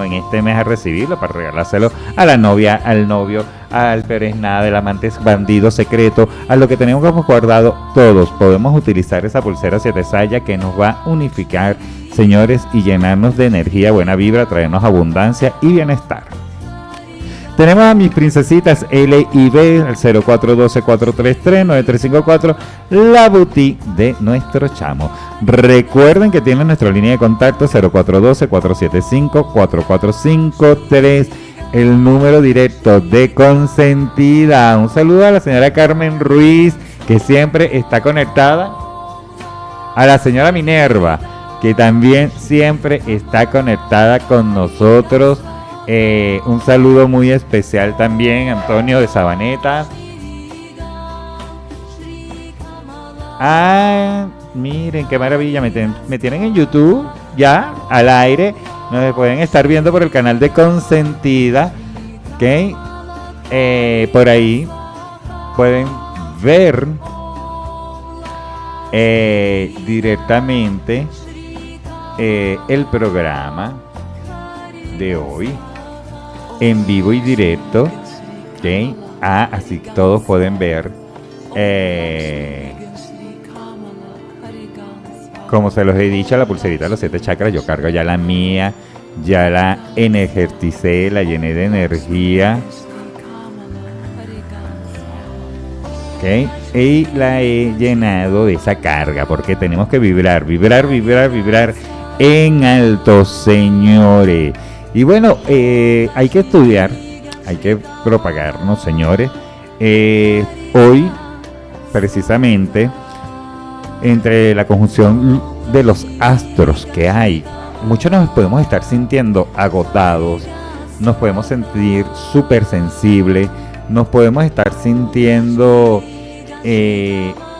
en este mes a recibirlo para regalárselo a la novia, al novio, al pereznado, el amante bandido secreto, a lo que tenemos como guardado. Todos podemos utilizar esa pulsera 7 saya que nos va a unificar, señores, y llenarnos de energía, buena vibra, traernos abundancia y bienestar. Tenemos a mis princesitas L y B, al 0412-433-9354, la boutique de nuestro chamo. Recuerden que tienen nuestra línea de contacto 0412-475-4453, el número directo de Consentida. Un saludo a la señora Carmen Ruiz, que siempre está conectada. A la señora Minerva, que también siempre está conectada con nosotros. Un saludo muy especial también, Antonio de Sabaneta. Miren qué maravilla, me tienen en YouTube ya al aire. Nos pueden estar viendo por el canal de Consentida, ¿ok? Por ahí pueden ver directamente el programa de hoy en vivo y directo, ¿ok? Así que todos pueden ver, como se los he dicho, la pulserita de los 7 chakras. Yo cargo ya la mía, ya la energicé, la llené de energía, ¿ok? Y la he llenado de esa carga, porque tenemos que vibrar en alto, señores. Y bueno, hay que estudiar, hay que propagarnos, señores. Hoy, precisamente, entre la conjunción de los astros que hay, muchos nos podemos estar sintiendo agotados, nos podemos sentir súper sensibles, nos podemos estar sintiendo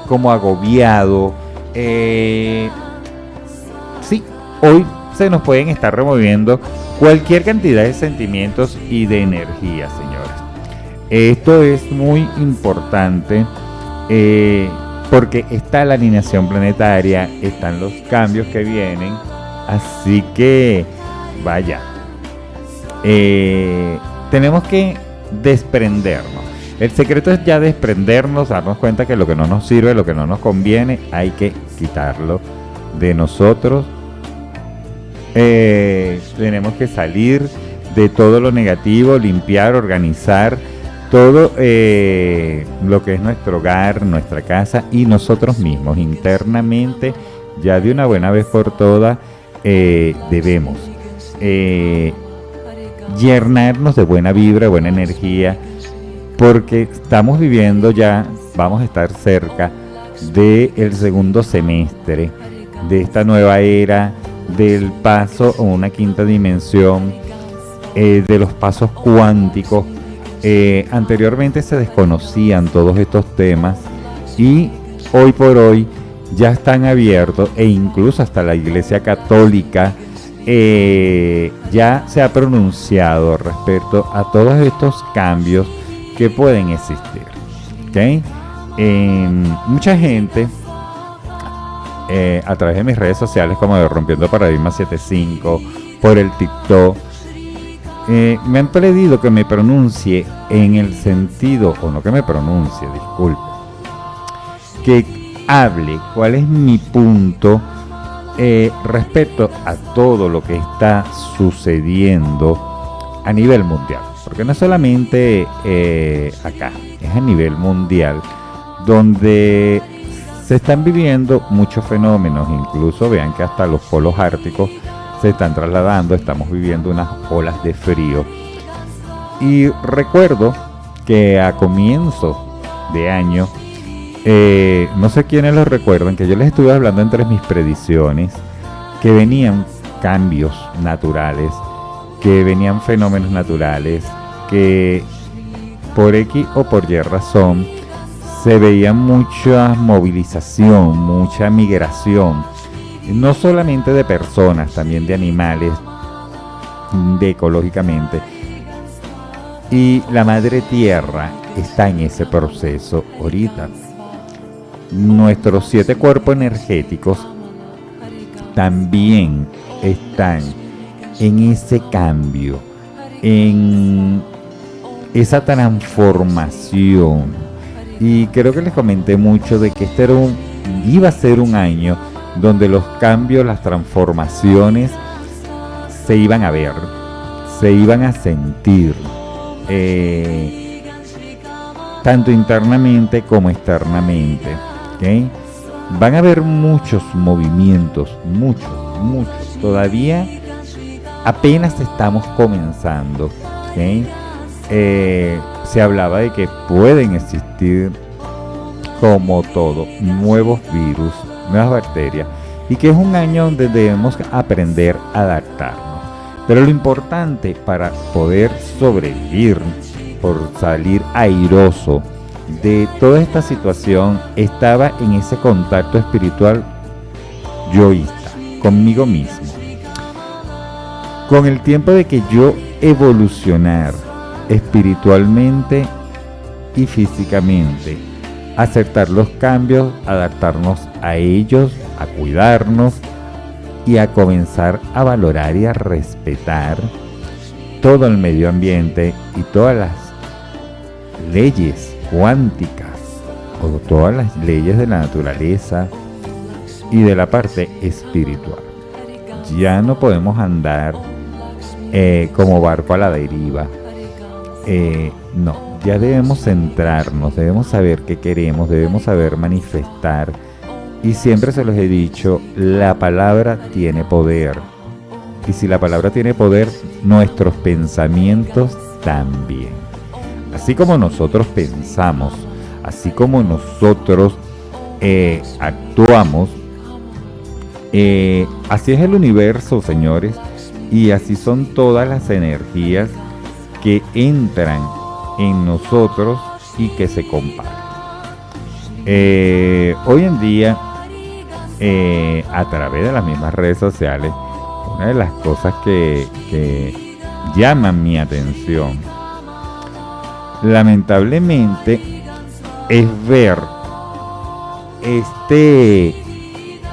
como agobiados. Sí, hoy se nos pueden estar removiendo cualquier cantidad de sentimientos y de energía, señores. Esto es muy importante porque está la alineación planetaria, están los cambios que vienen, así que vaya, tenemos que desprendernos. El secreto es ya desprendernos, darnos cuenta que lo que no nos sirve, lo que no nos conviene, hay que quitarlo de nosotros. Tenemos que salir de todo lo negativo, limpiar, organizar todo lo que es nuestro hogar, nuestra casa y nosotros mismos internamente. Ya de una buena vez por todas debemos llenarnos de buena vibra, buena energía, porque estamos viviendo ya, vamos a estar cerca del segundo semestre de esta nueva era, del paso a una quinta dimensión, de los pasos cuánticos. Anteriormente se desconocían todos estos temas y hoy por hoy ya están abiertos, e incluso hasta la Iglesia Católica ya se ha pronunciado respecto a todos estos cambios que pueden existir, ¿okay? Mucha gente a través de mis redes sociales, como de Rompiendo Paradigma 75, por el TikTok, me han pedido que me pronuncie en el sentido, o no que me pronuncie, disculpe, que hable cuál es mi punto respecto a todo lo que está sucediendo a nivel mundial, porque no es solamente acá, es a nivel mundial, donde se están viviendo muchos fenómenos. Incluso vean que hasta los polos árticos se están trasladando, estamos viviendo unas olas de frío. Y recuerdo que a comienzo de año, no sé quiénes lo recuerdan, que yo les estuve hablando entre mis predicciones, que venían cambios naturales, que venían fenómenos naturales, que por X o por Y razón se veía mucha movilización, mucha migración, no solamente de personas, también de animales, de ecológicamente. Y la madre tierra está en ese proceso ahorita. Nuestros 7 cuerpos energéticos también están en ese cambio, en esa transformación. Y creo que les comenté mucho de que iba a ser un año donde los cambios, las transformaciones se iban a ver, se iban a sentir, tanto internamente como externamente. ¿Okay? Van a haber muchos movimientos, muchos. Todavía apenas estamos comenzando. ¿Okay? Se hablaba de que pueden existir, como todo, nuevos virus, nuevas bacterias, y que es un año donde debemos aprender a adaptarnos. Pero lo importante para poder sobrevivir, por salir airoso de toda esta situación, estaba en ese contacto espiritual yoísta, conmigo mismo. Con el tiempo de que yo evolucionar espiritualmente y físicamente, aceptar los cambios, adaptarnos a ellos, a cuidarnos y a comenzar a valorar y a respetar todo el medio ambiente y todas las leyes cuánticas o todas las leyes de la naturaleza y de la parte espiritual. Ya no podemos andar como barco a la deriva. No, ya debemos centrarnos, debemos saber qué queremos, debemos saber manifestar. Y siempre se los he dicho, la palabra tiene poder. Y si la palabra tiene poder, nuestros pensamientos también. Así como nosotros pensamos, así como nosotros actuamos, así es el universo, señores, y así son todas las energías que entran en nosotros y que se comparten. Hoy en día, a través de las mismas redes sociales, una de las cosas que llaman mi atención, lamentablemente, es ver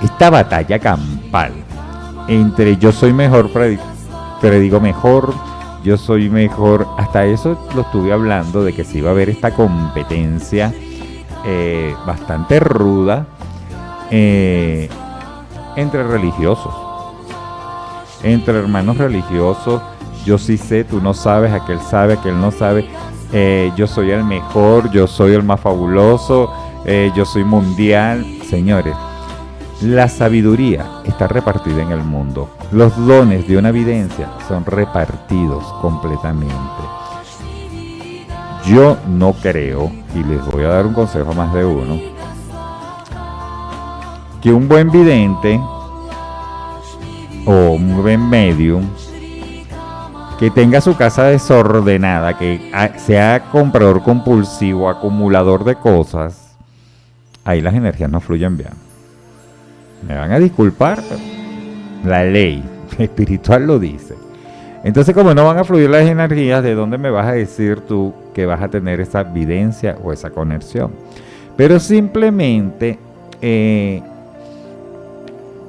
esta batalla campal entre yo soy mejor, predigo mejor, yo soy mejor. Hasta eso lo estuve hablando, de que se iba a ver esta competencia bastante ruda entre religiosos, entre hermanos religiosos. Yo sí sé, tú no sabes, aquel no sabe, yo soy el mejor, yo soy el más fabuloso, yo soy mundial. Señores, la sabiduría está repartida en el mundo. Los dones de una evidencia son repartidos completamente. Yo no creo, y les voy a dar un consejo a más de uno, que un buen vidente o un buen medium que tenga su casa desordenada, que sea comprador compulsivo, acumulador de cosas, ahí las energías no fluyen bien. Me van a disculpar, pero la ley espiritual lo dice. Entonces, como no van a fluir las energías, ¿de dónde me vas a decir tú que vas a tener esa evidencia o esa conexión? Pero simplemente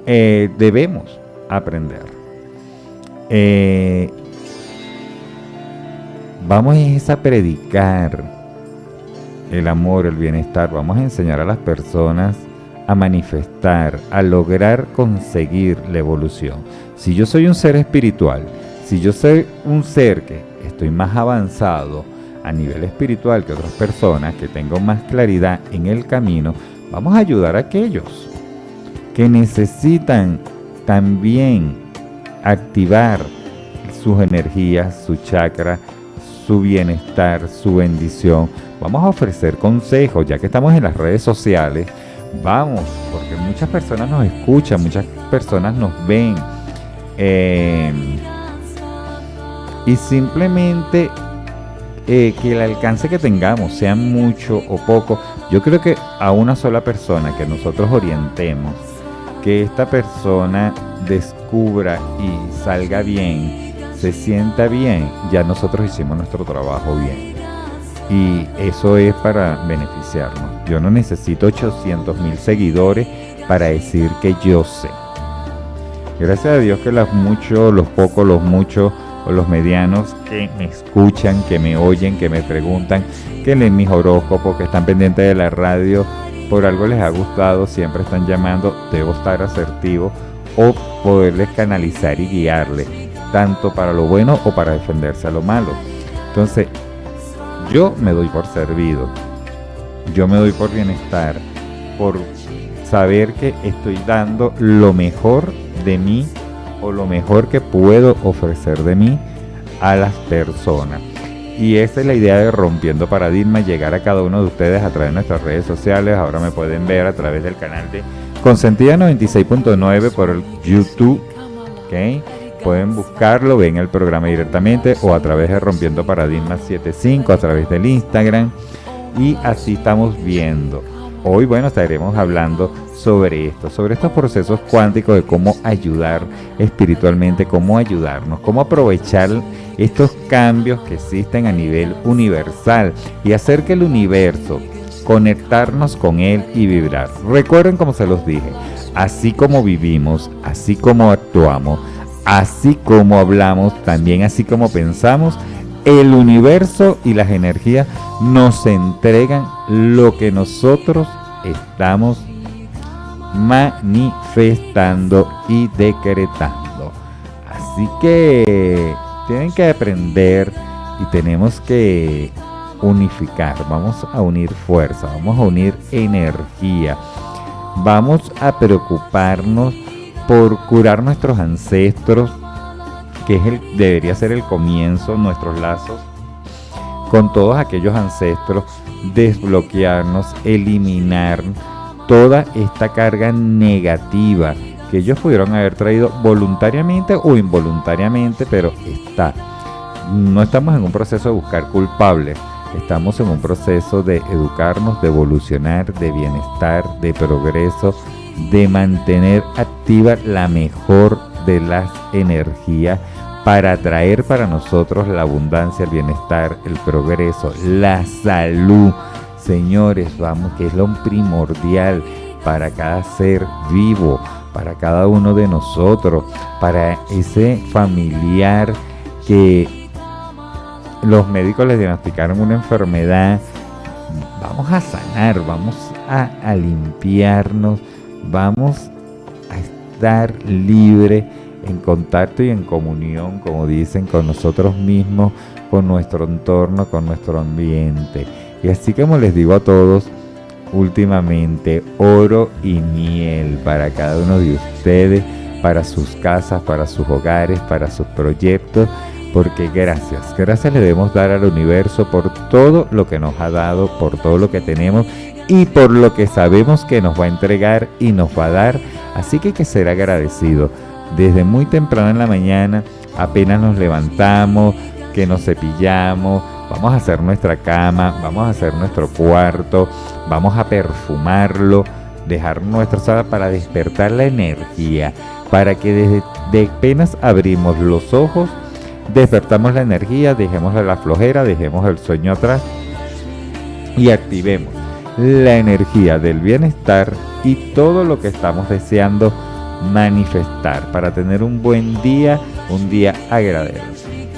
debemos aprender. Vamos a predicar el amor, el bienestar. Vamos a enseñar a las personas a manifestar, a lograr conseguir la evolución. Si yo soy un ser espiritual, si yo soy un ser que estoy más avanzado a nivel espiritual que otras personas, que tengo más claridad en el camino, vamos a ayudar a aquellos que necesitan también activar sus energías, su chakra, su bienestar, su bendición. Vamos a ofrecer consejos, ya que estamos en las redes sociales. Vamos, porque muchas personas nos escuchan, muchas personas nos ven, y simplemente que el alcance que tengamos, sea mucho o poco, yo creo que a una sola persona que nosotros orientemos, que esta persona descubra y salga bien, se sienta bien, ya nosotros hicimos nuestro trabajo bien. Y eso es para beneficiarnos. Yo no necesito 800,000 seguidores para decir que yo sé. Gracias a Dios que los muchos, los pocos, los muchos o los medianos que me escuchan, que me oyen, que me preguntan, que leen mis horóscopos, que están pendientes de la radio, por algo les ha gustado, siempre están llamando, debo estar asertivo o poderles canalizar y guiarles, tanto para lo bueno o para defenderse a lo malo. Entonces, yo me doy por servido, yo me doy por bienestar, por saber que estoy dando lo mejor de mí o lo mejor que puedo ofrecer de mí a las personas. Y esa es la idea de Rompiendo Paradigmas, llegar a cada uno de ustedes a través de nuestras redes sociales. Ahora me pueden ver a través del canal de Consentida 96.9 por el YouTube, ¿okay? Pueden buscarlo, ven el programa directamente o a través de Rompiendo Paradigmas 75, a través del Instagram. Y así estamos viendo. Hoy, bueno, estaremos hablando sobre esto, sobre estos procesos cuánticos de cómo ayudar espiritualmente, cómo ayudarnos, cómo aprovechar estos cambios que existen a nivel universal y hacer que el universo, conectarnos con él y vibrar. Recuerden, como se los dije, así como vivimos, así como actuamos, así como hablamos, también así como pensamos, el universo y las energías nos entregan lo que nosotros estamos manifestando y decretando. Así que tienen que aprender y tenemos que unificar, vamos a unir fuerza, vamos a unir energía, vamos a preocuparnos por curar nuestros ancestros, que es debería ser el comienzo, nuestros lazos con todos aquellos ancestros, desbloquearnos, eliminar toda esta carga negativa que ellos pudieron haber traído voluntariamente o involuntariamente, pero está. No estamos en un proceso de buscar culpables, estamos en un proceso de educarnos, de evolucionar, de bienestar, de progreso, de mantener activa la mejor de las energías para atraer para nosotros la abundancia, el bienestar, el progreso, la salud. Señores, vamos, que es lo primordial para cada ser vivo, para cada uno de nosotros, para ese familiar que los médicos les diagnosticaron una enfermedad. Vamos a sanar, vamos a limpiarnos, vamos a estar libre, en contacto y en comunión, como dicen, con nosotros mismos, con nuestro entorno, con nuestro ambiente. Y así como les digo a todos, últimamente, oro y miel para cada uno de ustedes, para sus casas, para sus hogares, para sus proyectos, porque gracias le debemos dar al universo por todo lo que nos ha dado, por todo lo que tenemos y por lo que sabemos que nos va a entregar y nos va a dar. Así que hay que ser agradecidos. Desde muy temprano en la mañana, apenas nos levantamos, que nos cepillamos, vamos a hacer nuestra cama, vamos a hacer nuestro cuarto, vamos a perfumarlo, dejar nuestra sala para despertar la energía, para que desde apenas abrimos los ojos, despertamos la energía, dejemos la flojera, dejemos el sueño atrás y activemos la energía del bienestar y todo lo que estamos deseando manifestar para tener un buen día, un día agradable.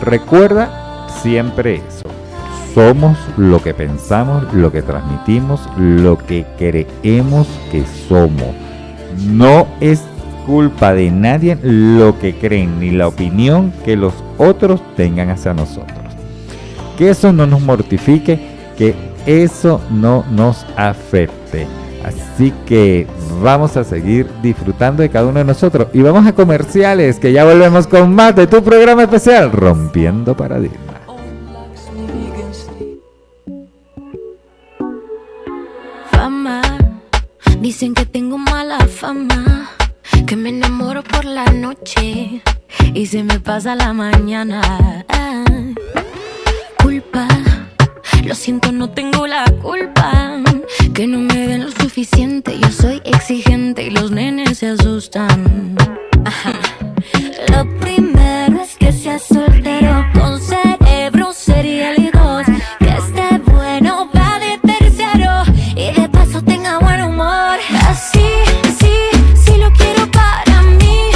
Recuerda siempre eso: somos lo que pensamos, lo que transmitimos, lo que creemos que somos. No es culpa de nadie lo que creen ni la opinión que los otros tengan hacia nosotros. Que eso no nos mortifique, que eso no nos afecte. Así que vamos a seguir disfrutando de cada uno de nosotros. Y vamos a comerciales, que ya volvemos con más de tu programa especial, Rompiendo Paradigmas. Fama, dicen que tengo mala fama, que me enamoro por la noche y se me pasa la mañana. Culpa, lo siento, no tengo la culpa, que no me den lo suficiente. Yo soy exigente y los nenes se asustan. Ajá. Lo primero es que seas soltero, con cerebro serial y dos, que esté bueno va de tercero y de paso tenga buen humor. Así, sí, sí lo quiero para mí,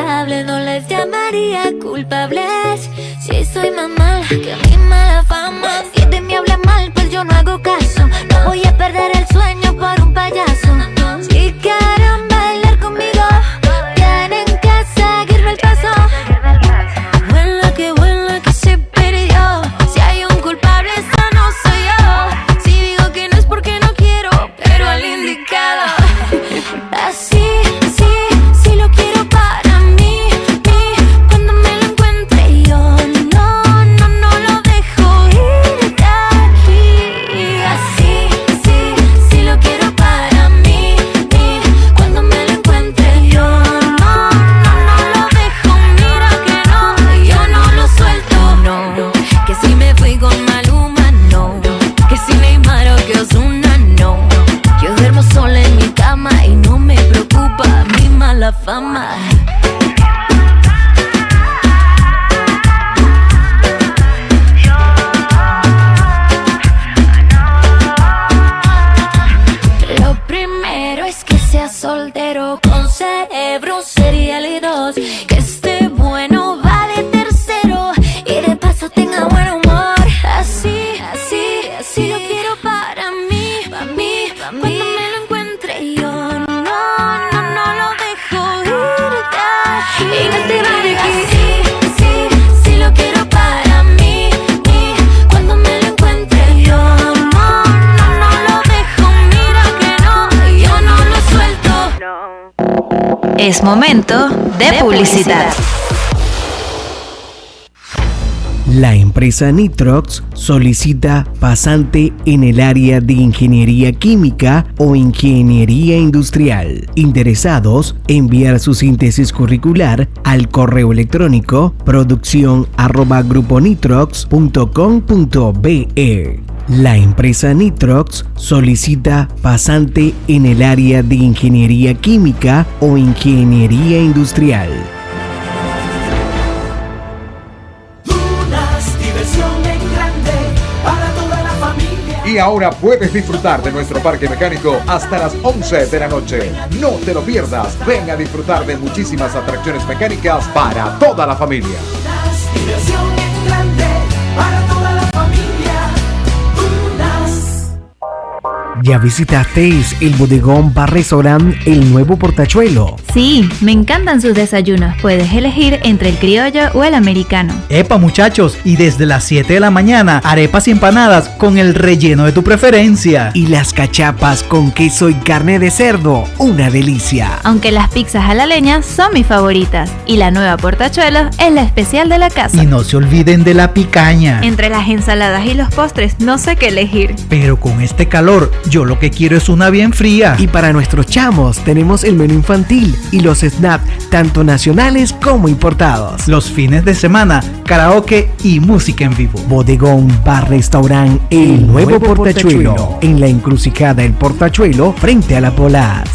culpable, no les llamaría culpables. Si soy más mala que mi mala fama. Si de mí habla mal, pues yo no hago caso. No voy a perder el sueño por un payaso. Si quieren bailar conmigo, tienen que seguirme el paso. Vuela que se perdió. Si hay un culpable, esa no soy yo. Si digo que no es porque no quiero, pero al indicado. Así, sí lo quiero para mí. Cuando me lo encuentre yo, no lo dejo ir de aquí. Así, sí lo quiero para mí. Cuando me lo encuentre yo, no lo dejo. Mira que no, yo no lo suelto. No, que si me fui con Maluma, no. Que si Neymar o que Ozuna, no. Yo duermo sola en mi cama y no me preocupa mi mala fama. Lo primero es que sea soltero, con cerebro serial y dos, que esté bueno, va de tercero y de paso tenga buen humor. Así lo quiero para mí. Cuando me lo encuentre yo, no lo dejo ir de aquí. Y no te va de aquí. Sí lo quiero para mí. Cuando me lo encuentre yo, no lo dejo. Mira que no, yo no lo suelto. Es momento de publicidad. La empresa Nitrox solicita pasante en el área de ingeniería química o ingeniería industrial. Interesados, enviar su síntesis curricular al correo electrónico producción@gruponitrox.com.be. La empresa Nitrox solicita pasante en el área de ingeniería química o ingeniería industrial. Y ahora puedes disfrutar de nuestro parque mecánico hasta las 11 de la noche. No te lo pierdas. Ven a disfrutar de muchísimas atracciones mecánicas para toda la familia. Diversión en grande para toda la familia. ¿Ya visitaste el bodegón Bar Restaurant El Nuevo Portachuelo? Sí, me encantan sus desayunos. Puedes elegir entre el criollo o el americano. ¡Epa, muchachos! Y desde las 7 de la mañana, arepas y empanadas con el relleno de tu preferencia. Y las cachapas con queso y carne de cerdo, una delicia. Aunque las pizzas a la leña son mis favoritas. Y la nueva Portachuelo es la especial de la casa. Y no se olviden de la picaña. Entre las ensaladas y los postres, no sé qué elegir. Pero con este calor, yo lo que quiero es una bien fría. Y para nuestros chamos tenemos el menú infantil y los snacks, tanto nacionales como importados. Los fines de semana, karaoke y música en vivo. Bodegón Bar Restaurant El Nuevo Portachuelo, en la encrucijada El Portachuelo, frente a la Polas.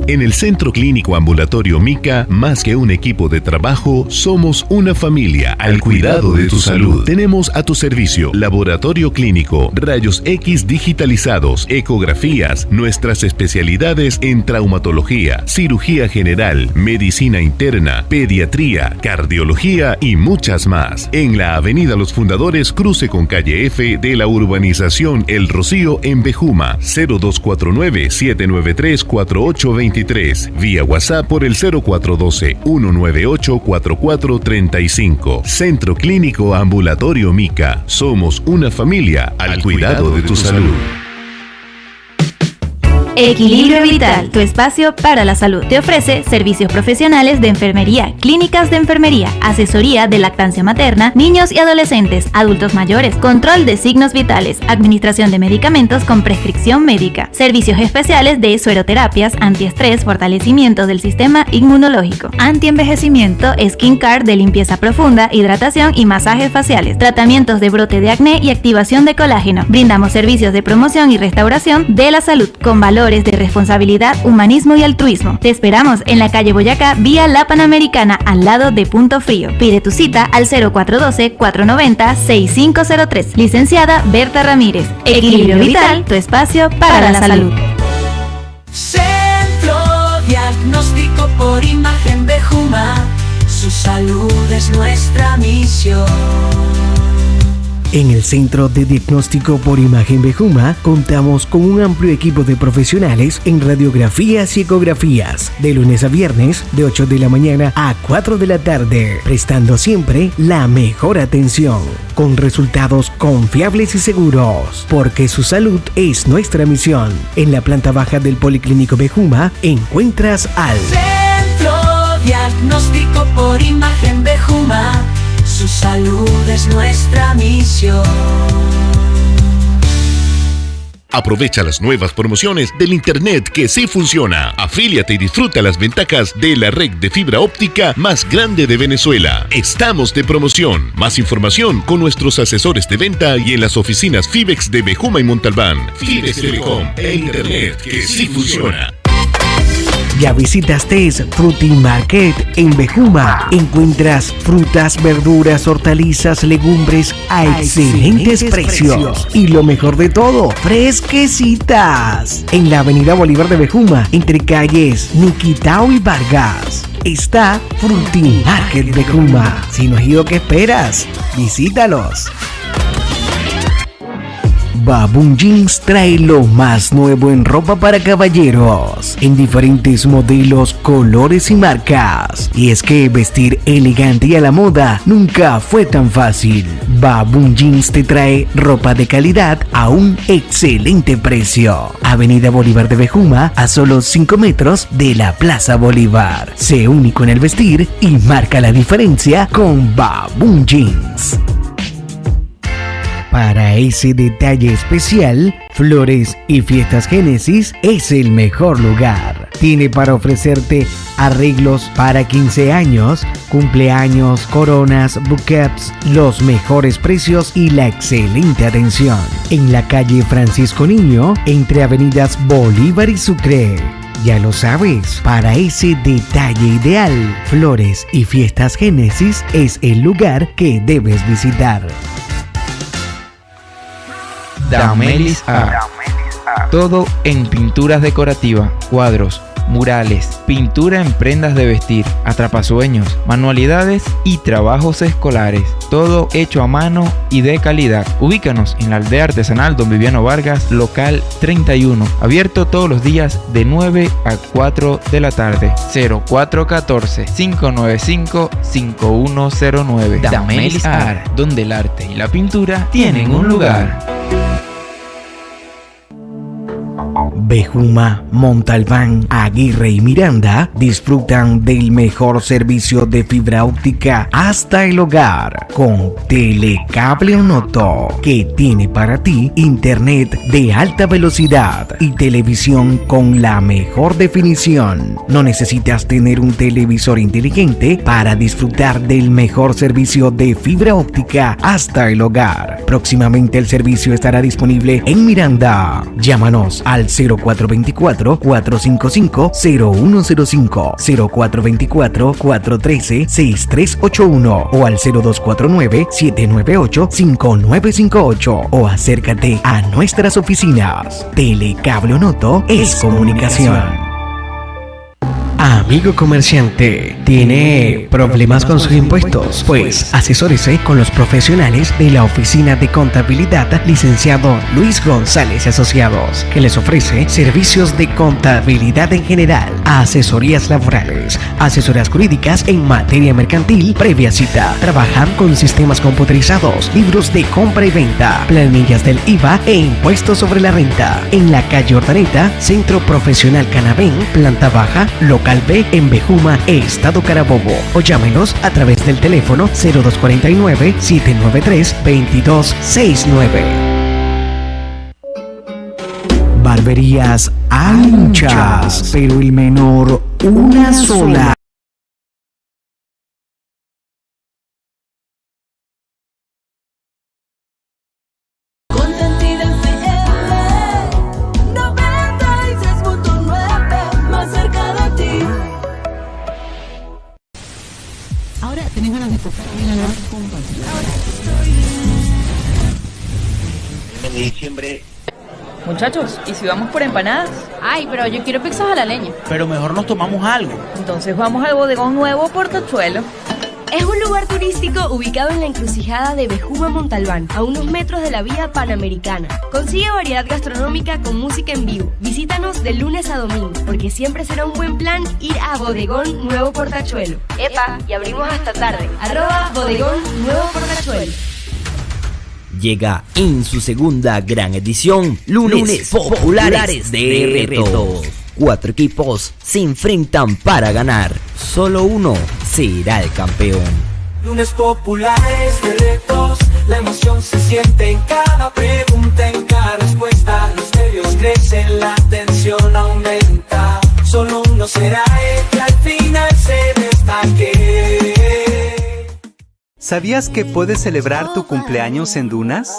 En el Centro Clínico Ambulatorio Mica, más que un equipo de trabajo, somos una familia al cuidado de tu salud. Tenemos a tu servicio laboratorio clínico, rayos X digitalizados, ecografías, nuestras especialidades en traumatología, cirugía general, medicina interna, pediatría, cardiología y muchas más. En la Avenida Los Fundadores, cruce con calle F de la urbanización El Rocío en Bejuma, 0249-793-4823. Vía WhatsApp por el 0412-198-4435. Centro Clínico Ambulatorio Mica. Somos una familia al cuidado de tu salud. Equilibrio Vital, tu espacio para la salud. Te ofrece servicios profesionales de enfermería, clínicas de enfermería, asesoría de lactancia materna, niños y adolescentes, adultos mayores, control de signos vitales, administración de medicamentos con prescripción médica, servicios especiales de sueroterapias, antiestrés, fortalecimiento del sistema inmunológico, antienvejecimiento, skin care de limpieza profunda, hidratación y masajes faciales, tratamientos de brote de acné y activación de colágeno. Brindamos servicios de promoción y restauración de la salud con valores de responsabilidad, humanismo y altruismo. Te esperamos en la calle Boyacá, vía La Panamericana, al lado de Punto Frío. Pide tu cita al 0412-490-6503. Licenciada Berta Ramírez. Equilibrio Vital, tu espacio para la salud. Centro Diagnóstico por Imagen de Bejuma, su salud es nuestra misión. En el Centro de Diagnóstico por Imagen Bejuma contamos con un amplio equipo de profesionales en radiografías y ecografías, de lunes a viernes de 8 de la mañana a 4 de la tarde, prestando siempre la mejor atención, con resultados confiables y seguros, porque su salud es nuestra misión. En la planta baja del Policlínico Bejuma encuentras al Centro Diagnóstico por Imagen Bejuma, su salud es nuestra misión. Aprovecha las nuevas promociones del Internet que sí funciona. Afíliate y disfruta las ventajas de la red de fibra óptica más grande de Venezuela. Estamos de promoción. Más información con nuestros asesores de venta y en las oficinas Fibex de Bejuma y Montalbán. Fibex Telecom, el Internet que sí funciona. ¿Ya visitaste Fruity Market en Bejuma? Encuentras frutas, verduras, hortalizas, legumbres a excelentes precios. Y lo mejor de todo, fresquecitas. En la avenida Bolívar de Bejuma, entre calles Niquitao y Vargas, está Fruity Market Bejuma. Si no has ido, ¿qué esperas? Visítalos. Baboon Jeans trae lo más nuevo en ropa para caballeros, en diferentes modelos, colores y marcas. Y es que vestir elegante y a la moda nunca fue tan fácil. Baboon Jeans te trae ropa de calidad a un excelente precio. Avenida Bolívar de Bejuma, a solo 5 metros de la Plaza Bolívar. Sé único en el vestir y marca la diferencia con Baboon Jeans. Para ese detalle especial, Flores y Fiestas Génesis es el mejor lugar. Tiene para ofrecerte arreglos para 15 años, cumpleaños, coronas, bouquets, los mejores precios y la excelente atención. En la calle Francisco Niño, entre avenidas Bolívar y Sucre. Ya lo sabes, para ese detalle ideal, Flores y Fiestas Génesis es el lugar que debes visitar. Damelis Art. Todo en pinturas decorativas, cuadros, murales, pintura en prendas de vestir, atrapasueños, manualidades y trabajos escolares. Todo hecho a mano y de calidad. Ubícanos en la aldea artesanal Don Viviano Vargas, local 31. Abierto todos los días de 9 a 4 de la tarde. 0414-595-5109. Damelis Art, donde el arte y la pintura tienen un lugar. Bejuma, Montalbán, Aguirre y Miranda disfrutan del mejor servicio de fibra óptica hasta el hogar con Telecable Onoto, que tiene para ti internet de alta velocidad y televisión con la mejor definición. No necesitas tener un televisor inteligente para disfrutar del mejor servicio de fibra óptica hasta el hogar. Próximamente el servicio estará disponible en Miranda. Llámanos al 0424-455-0105, 0424-413-6381 o al 0249-798-5958 o acércate a nuestras oficinas. Telecable Onoto es comunicación. Amigo comerciante, ¿tiene problemas con sus impuestos? Pues asesórese con los profesionales de la Oficina de Contabilidad, licenciado Luis González y Asociados, que les ofrece servicios de contabilidad en general, asesorías laborales, asesorías jurídicas en materia mercantil, previa cita. Trabajan con sistemas computarizados, libros de compra y venta, planillas del IVA e impuestos sobre la renta. En la calle Ordaneta, Centro Profesional Canabén, planta baja, local B en Bejuma, Estado Carabobo, o llámenos a través del teléfono 0249-793-2269. Barberías hay muchas, pero el menor una sola. De diciembre Muchachos, ¿y si vamos por empanadas? Ay, pero yo quiero pizzas a la leña. Pero mejor nos tomamos algo. Entonces vamos al Bodegón Nuevo Portachuelo. Es un lugar turístico ubicado en la encrucijada de Bejuma Montalbán, a unos metros de la vía Panamericana. Consigue variedad gastronómica con música en vivo. Visítanos de lunes a domingo, porque siempre será un buen plan ir a Bodegón Nuevo Portachuelo. ¡Epa! Y abrimos hasta tarde. @Bodegón Nuevo Portachuelo. Llega en su segunda gran edición, Lunes Populares de Retos. 4 equipos se enfrentan para ganar. Solo uno será el campeón. Lunes populares de retos, la emoción se siente en cada pregunta, en cada respuesta. Los nervios crecen, la tensión aumenta. Solo uno será el que al final se destaque. ¿Sabías que puedes celebrar tu cumpleaños en dunas?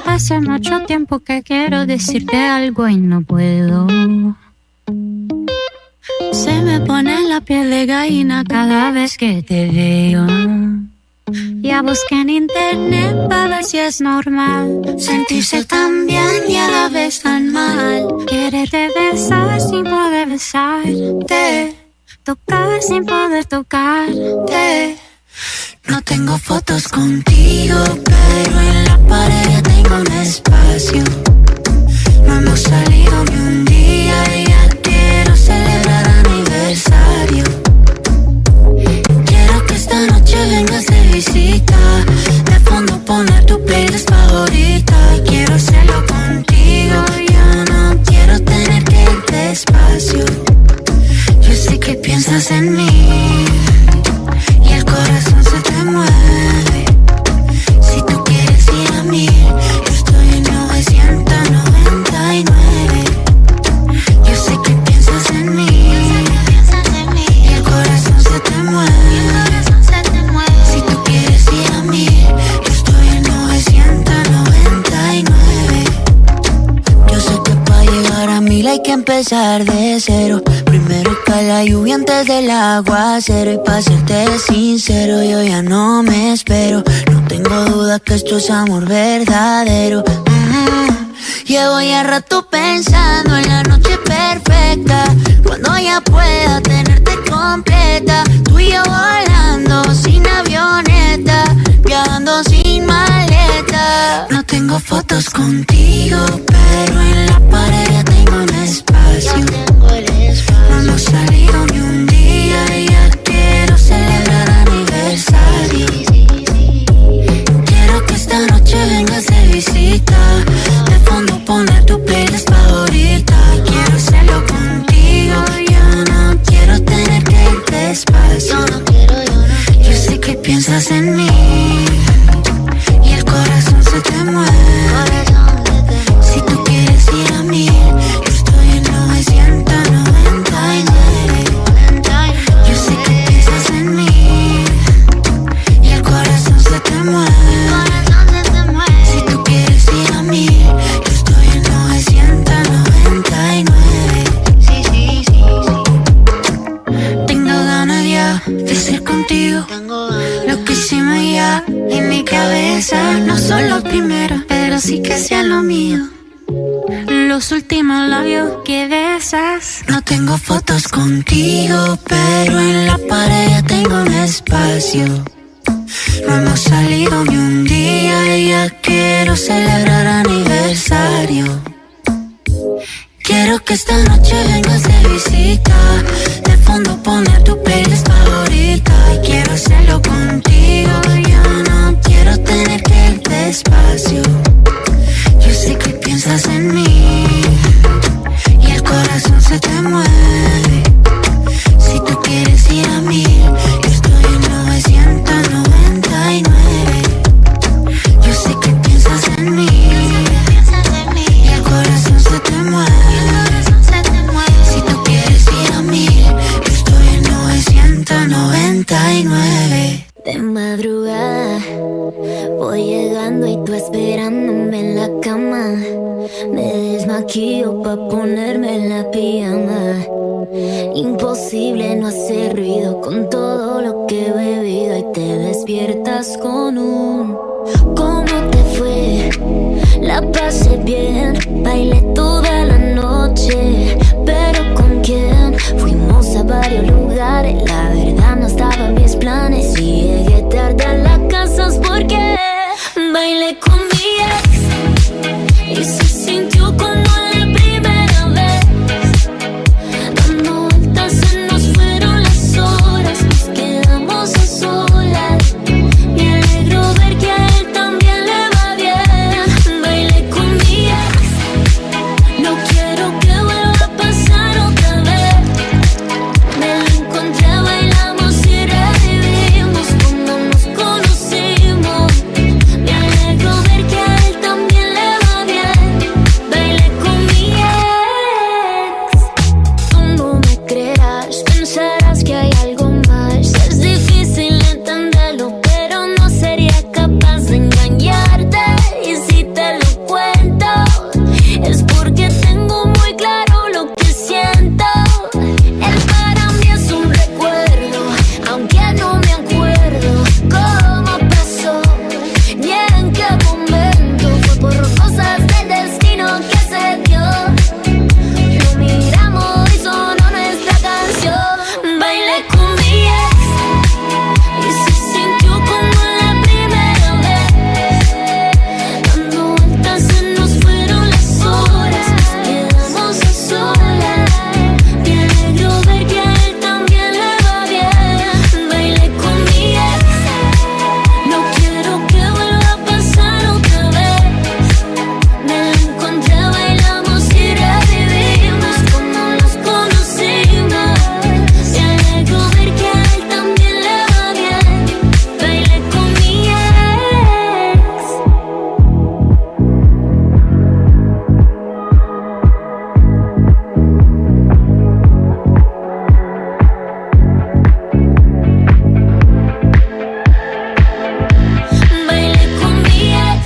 Hace mucho tiempo que quiero decirte algo y no puedo. Se me pone la piel de gallina cada vez que te veo. Ya busqué en internet para ver si es normal sentirse tan bien y a la vez tan mal. Quererte besar sin poder besarte, tocar sin poder tocarte. No tengo fotos contigo, pero en la pared ya tengo un espacio. No hemos salido ni un día y ya quiero celebrar aniversario. Quiero que esta noche vengas de visita, de fondo poner tu playlist favorita. Y quiero hacerlo contigo, ya no quiero tener que ir despacio. Yo sé que piensas en mí y el corazón se te mueve. Si tú quieres ir a 1000, yo estoy en 999. Yo sé que piensas en mí y el corazón se te mueve. Si tú quieres ir a 1000, yo estoy en 999. Yo sé que para llegar a 1000 hay que empezar de cero. Primero cae la lluvia antes del aguacero. Y para serte sincero, yo ya no me espero. No tengo duda que esto es amor verdadero. Llevo ya rato pensando en la noche perfecta, cuando ya pueda tenerte completa. Tú y yo volando sin avioneta, viajando sin maleta. No tengo fotos contigo, pero piensas en mí y el corazón se te mueve. Si tú quieres ir a 1000, yo estoy en 999. Yo sé que piensas en mí y el corazón se te mueve. Si tú quieres ir a 1000, yo estoy en 999. Sí. Tengo ganas ya de ser contigo. Lo que hicimos ya en mi cabeza no son los primeros, pero sí que sean lo mío. Los últimos labios que besas. No tengo fotos contigo, pero en la pared ya tengo un espacio. No hemos salido ni un día y ya quiero celebrar aniversario. Quiero que esta noche vengas de visita, de fondo poner tu playlist favorita. Y quiero hacerlo contigo, yo no quiero tener que ir despacio. Yo sé que piensas en mí y el corazón se te mueve. Si tú quieres ir a 1000, yo estoy en 999. Yo sé que piensas en mí y el corazón se te mueve. Si tú quieres ir a 1000, yo estoy en 999. De madrugada voy llegando y tú esperándome en la cama. Me desmaquillo pa' ponerme la pijama. Imposible no hacer ruido con todo lo que he bebido. Y te despiertas con un ¿cómo te fue? La pasé bien, bailé toda la noche. Pero ¿con quién? Fuimos a varios lugares. La verdad no estaba en mis planes. Y llegué tarde a la casa es porque bailé con mi ex y se sintió como la primera vez. Dando vueltas se nos fueron las horas, nos quedamos a solas. Me alegro ver que a él también le va bien. Bailé con mi ex, no quiero que vuelva a pasar otra vez. Me lo encontré, bailamos y revivimos como nos conocimos. Me alegro ver que a él también le va bien. Bailé con mi ex. Tú no me creerás, pensarás que hay algo más. Es difícil entenderlo, pero no sería capaz de engañarte. Y si te lo cuento, es porque tengo muy claro lo que siento. Él para mí es un recuerdo, aunque no me acuerdo cómo pasó ni en qué momento. Fue por cosas del destino que se dio. Lo miramos y sonó nuestra canción. Bailé con mi ex y se sintió como la primera vez. Dando vueltas se nos fueron las horas, nos quedamos a solas. Me alegro ver que a él también le va bien. Bailé con mi ex, no quiero que vuelva a pasar otra vez. Me lo encontré, bailamos y revivimos como nos conocimos. Me alegro ver que a él también le va bien. Bailé con mi ex. Bailé con mi ex.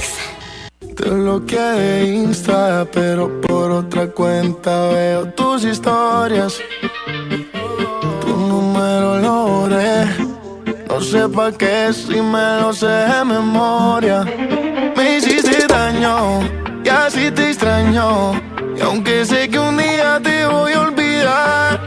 Te bloqueé de Insta, pero por otra cuenta veo tus historias. Tu número lo borré, no sé pa' qué si me lo sé de memoria. Me hiciste daño y así te extraño. Y aunque sé que un día te voy a olvidar,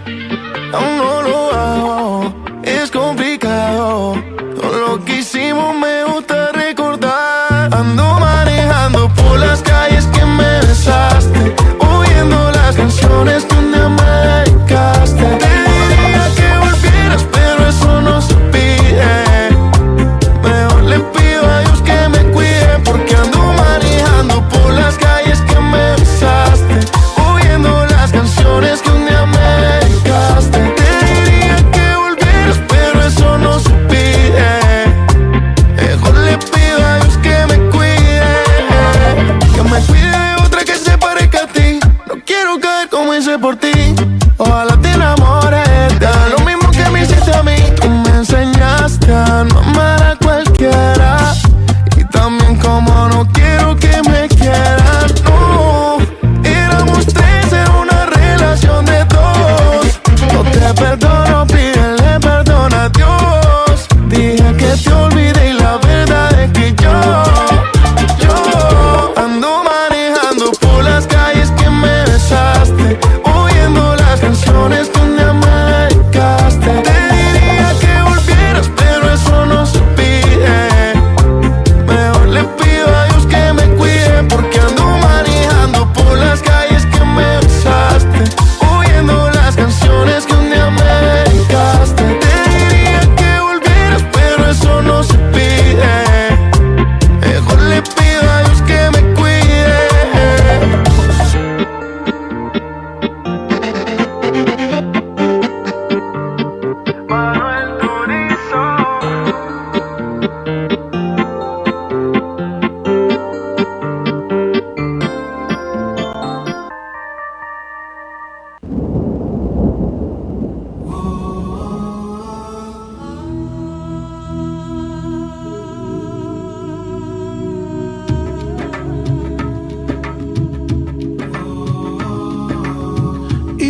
aún no lo hago, es complicado. Todo lo que hicimos me gusta recordar. Ando manejando por las calles que me besaste, oyendo las canciones que un día me dedicaste. Te diría que volvieras, pero eso no se pide. Mejor le pido a Dios que me cuide, porque ando manejando por las calles que me besaste, oyendo las canciones que un día me dedicaste. Te diría que volvieras,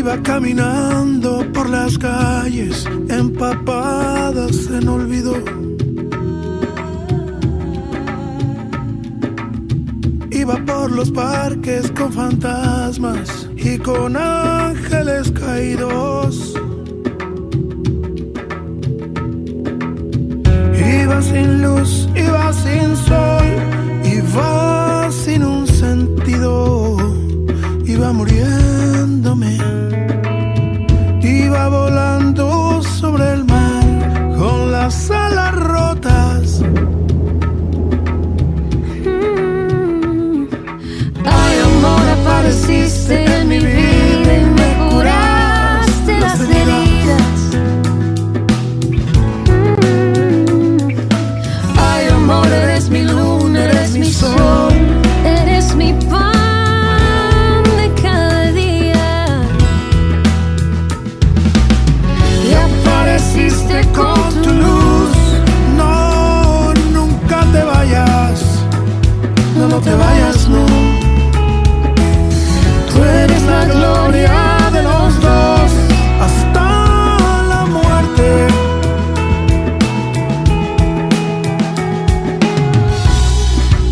Iba caminando por las calles empapadas en olvido. Iba por los parques con fantasmas y con ángeles caídos. Iba sin luz, iba sin sol, iba sin un sentido. Iba muriéndome, iba volando sobre el mar con las alas rotas. Ay, amor, apareciste en mi vida y me curaste las heridas. Ay, amor, eres mi luna, eres mi sol, eres mi pan. Con tu luz, no, nunca te vayas, no te vayas, no. Tú eres la gloria de los dos hasta la muerte.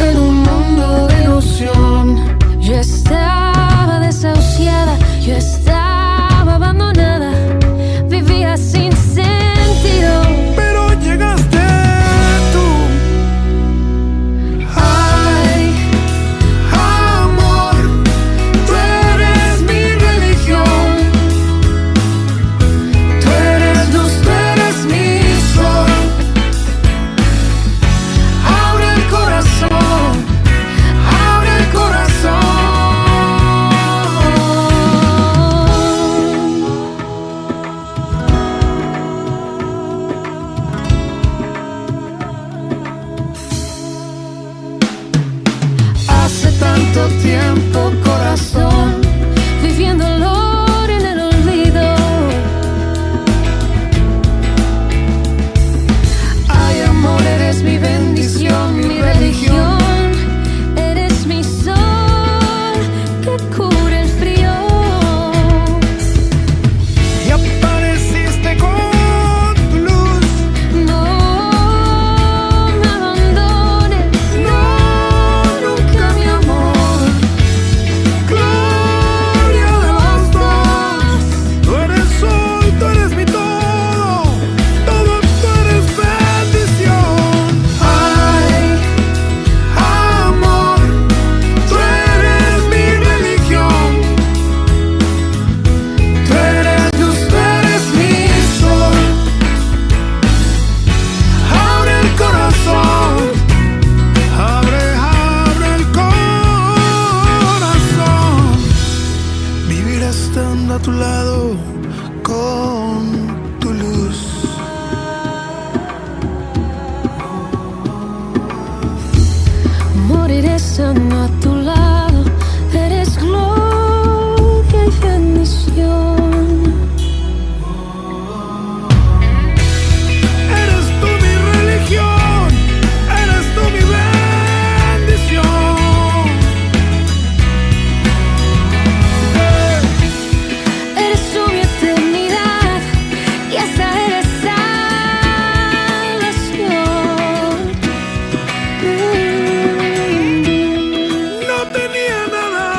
En un mundo de ilusión, yo estaba desahuciada, yo estaba abandonada, vivía sin sentido. Pero llegaste tú. Ay, amor, tú eres mi religión. Tú eres luz, tú eres mi sol. Abre el corazón, abre el corazón. Hace tanto tiempo, corazón, Viviendo dolor en el olvido. ay, amor, eres mi bendición, mi religión. Eres mi sol que cura el frío. Y apareciste con tu luz. No me abandones, No, nunca, mi amor. Gloria de los dos. Tú eres sol, tú eres mi todo. Todo tú eres bendición. Ay, amor, tú eres mi religión. Tú eres luz, tú eres mi sol. Abre el corazón. Abre el corazón. Vivir estando a tu lado con tu luz. morir estando a tu lado. Eres gloria y bendición. Eres tú mi religión. Eres tú mi bendición. Eres tú mi eternidad y hasta eres salvación. No tenía nada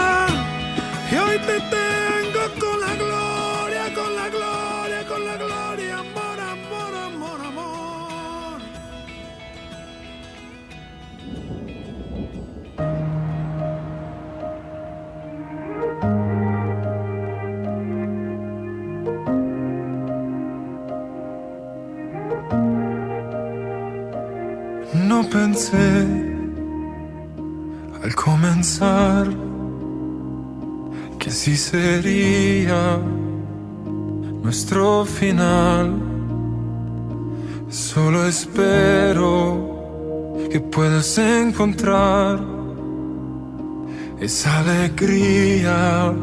y hoy te tengo con la gloria, con la gloria, con la gloria. Amor, amor, amor, amor. No pensé al comenzar que así sería nuestro final. Solo espero que puedas encontrar esa alegría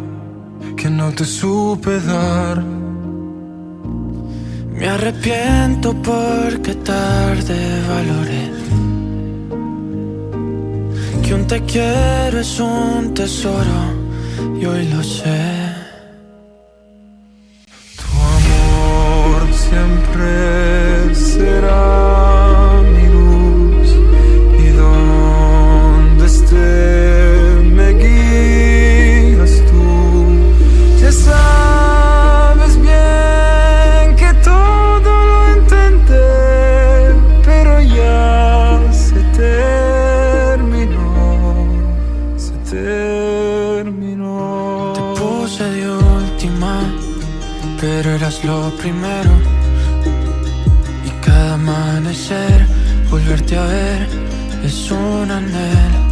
que no te supe dar. Me arrepiento porque tarde valoré que un te quiero es un tesoro y hoy lo sé. siempre será mi luz, y donde esté me guías tú. Ya sabes bien que todo lo intenté, pero ya se terminó, se terminó. Te puse de última, pero eras lo primero. Y cada amanecer, volverte a ver es un anhelo.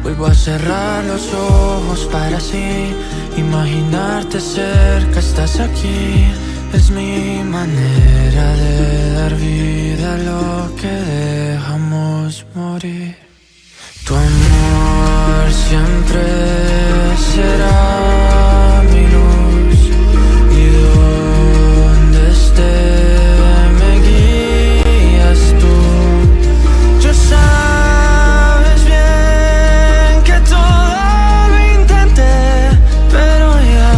Vuelvo a cerrar los ojos para así imaginarte cerca, estás aquí. Es mi manera de dar vida a lo que dejamos morir. Tu amor siempre será mi luz, y donde esté me guías tú. Yo sabes bien que todo lo intenté, pero ya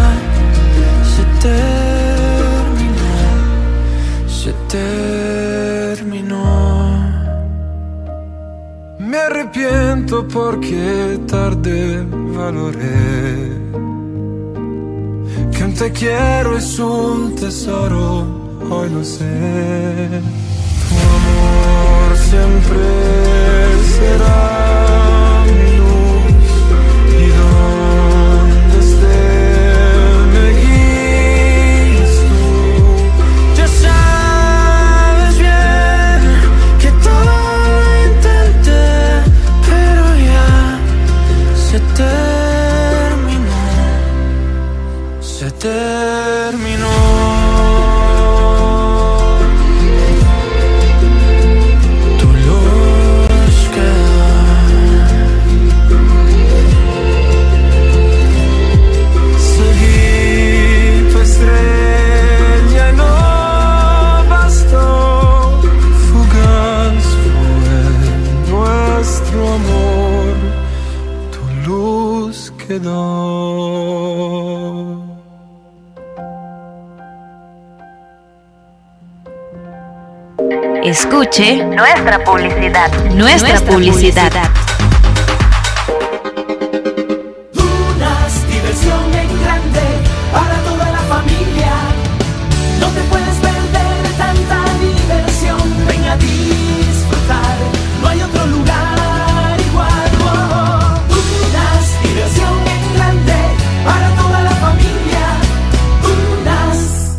se terminó. Me arrepiento porque tarde valoré que un te quiero es un tesoro, hoy lo sé. Tu amor siempre será mi luz, y donde esté me guías tú. Ya sabes bien que todo lo intenté, pero ya se terminó, se terminó. Tu luz queda. Seguí tu estrella y no bastó. Fugaz fue nuestro amor, tu luz quedó. Escuche nuestra publicidad. Nuestra publicidad. Dunas, diversión en grande para toda la familia. No te puedes perder tanta diversión. Ven a disfrutar, no hay otro lugar igual. Dunas, diversión en grande para toda la familia. Dunas.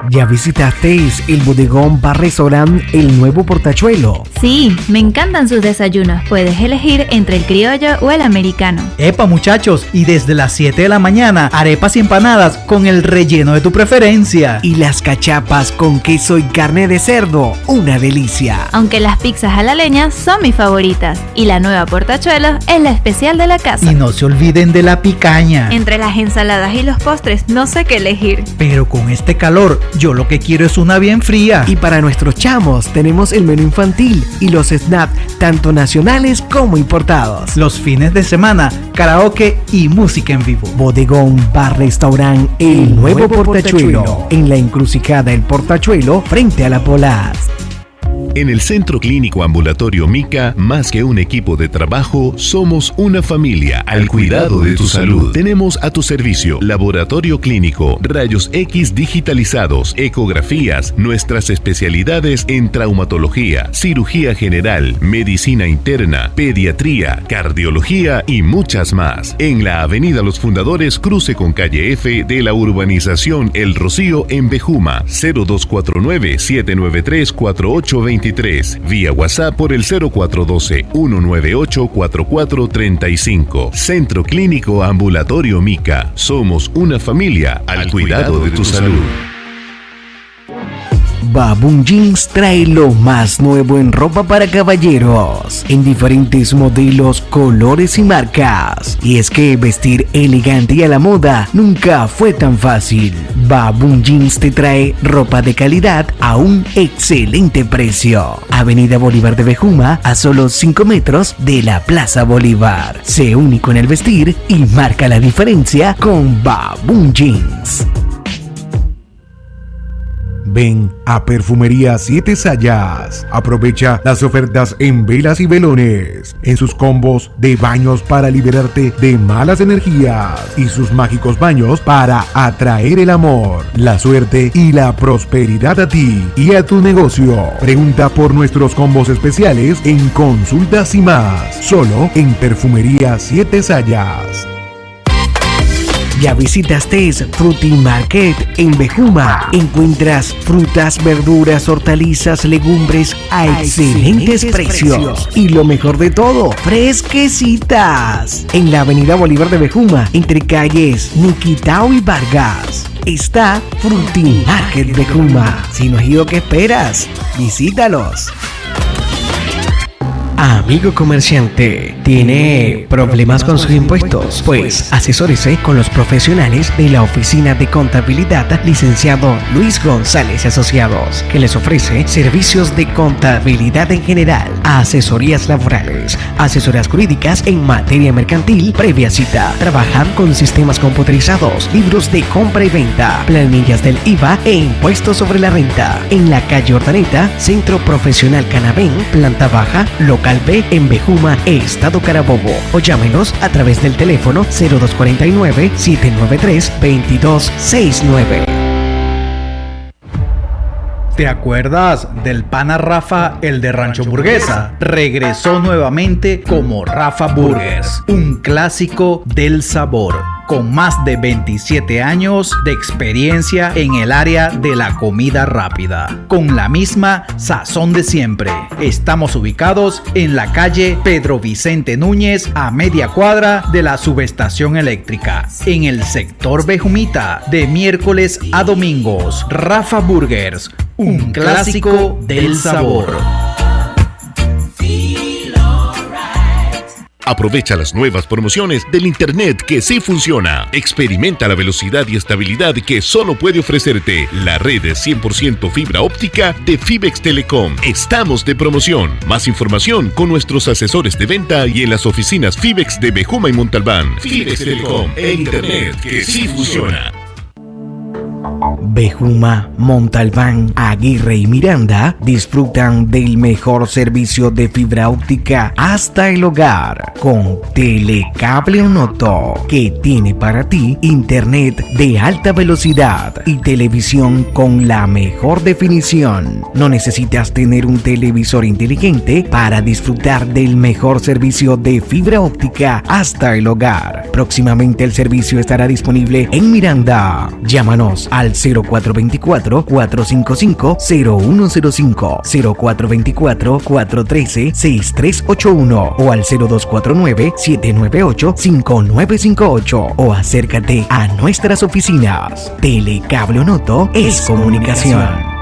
¿Ya visitaste el bodegón bar restaurant El Nuevo Portachuelo? Sí, me encantan sus desayunos. Puedes elegir entre el criollo o el americano. Epa muchachos, y desde las 7 de la mañana, arepas y empanadas con el relleno de tu preferencia. Y las cachapas con queso y carne de cerdo, una delicia. Aunque las pizzas a la leña son mis favoritas. Y la nueva Portachuelo es la especial de la casa. Y no se olviden de la picaña. Entre las ensaladas y los postres, no sé qué elegir. Pero con este calor, yo lo que quiero es una bien fría. Y para nuestros chamos tenemos el menú infantil y los snacks tanto nacionales como importados. Los fines de semana, karaoke y música en vivo. Bodegón bar restaurant El Nuevo Portachuelo, en la encrucijada El Portachuelo frente a la Polas. En el Centro Clínico Ambulatorio Mica, más que un equipo de trabajo, somos una familia al cuidado de tu salud. Tenemos a tu servicio laboratorio clínico, rayos X digitalizados, ecografías, nuestras especialidades en traumatología, cirugía general, medicina interna, pediatría, cardiología y muchas más. En la Avenida Los Fundadores, cruce con calle F de la urbanización El Rocío en Bejuma, 0249-793-4823. Vía WhatsApp por el 0412-198-4435. Centro Clínico Ambulatorio Mica. Somos una familia al cuidado de tu salud. Baboon Jeans trae lo más nuevo en ropa para caballeros, en diferentes modelos, colores y marcas. Y es que vestir elegante y a la moda nunca fue tan fácil. Baboon Jeans te trae ropa de calidad a un excelente precio. Avenida Bolívar de Bejuma, a solo 5 metros de la Plaza Bolívar. Sé único en el vestir y marca la diferencia con Baboon Jeans. Ven a Perfumería 7 Sayas. Aprovecha las ofertas en velas y velones, en sus combos de baños para liberarte de malas energías y sus mágicos baños para atraer el amor, la suerte y la prosperidad a ti y a tu negocio. Pregunta por nuestros combos especiales en Consultas y Más, solo en Perfumería 7 Sayas. ¿Ya visitaste Fruity Market en Bejuma? Encuentras frutas, verduras, hortalizas, legumbres a excelentes precios. Y lo mejor de todo, fresquecitas. En la avenida Bolívar de Bejuma, entre calles Niquitao y Vargas, está Fruity Market Bejuma. Si no has ido, ¿qué esperas? Visítalos. Amigo comerciante, ¿tiene problemas con sus impuestos? Pues asesórese con los profesionales de la Oficina de Contabilidad, licenciado Luis González y Asociados, que les ofrece servicios de contabilidad en general, asesorías laborales, asesorías jurídicas en materia mercantil, previa cita. Trabajan con sistemas computarizados, libros de compra y venta, planillas del IVA e impuestos sobre la renta. En la calle Ordaneta, Centro Profesional Canabén, planta baja, local B en Bejuma, Estado Carabobo, o llámenos a través del teléfono 0249-793-2269. ¿Te acuerdas del pana Rafa, el de Rancho Burguesa? Regresó nuevamente como Rafa Burgers, un clásico del sabor, con más de 27 años de experiencia en el área de la comida rápida, con la misma sazón de siempre. Estamos ubicados en la calle Pedro Vicente Núñez, a media cuadra de la subestación eléctrica, en el sector Bejumita, de miércoles a domingos. Rafa Burgers, un clásico del sabor. Aprovecha las nuevas promociones del internet que sí funciona. Experimenta la velocidad y estabilidad que solo puede ofrecerte la red de 100% fibra óptica de Fibex Telecom. Estamos de promoción. Más información con nuestros asesores de venta y en las oficinas Fibex de Bejuma y Montalbán. Fibex Telecom, el internet que sí funciona. Bejuma, Montalbán, Aguirre y Miranda disfrutan del mejor servicio de fibra óptica hasta el hogar con Telecable Onoto, que tiene para ti internet de alta velocidad y televisión con la mejor definición. No necesitas tener un televisor inteligente para disfrutar del mejor servicio de fibra óptica hasta el hogar. Próximamente el servicio estará disponible en Miranda. Llámanos al 0424-455-0105, 0424-413-6381 o al 0249-798-5958 o acércate a nuestras oficinas. Telecable Onoto es comunicación.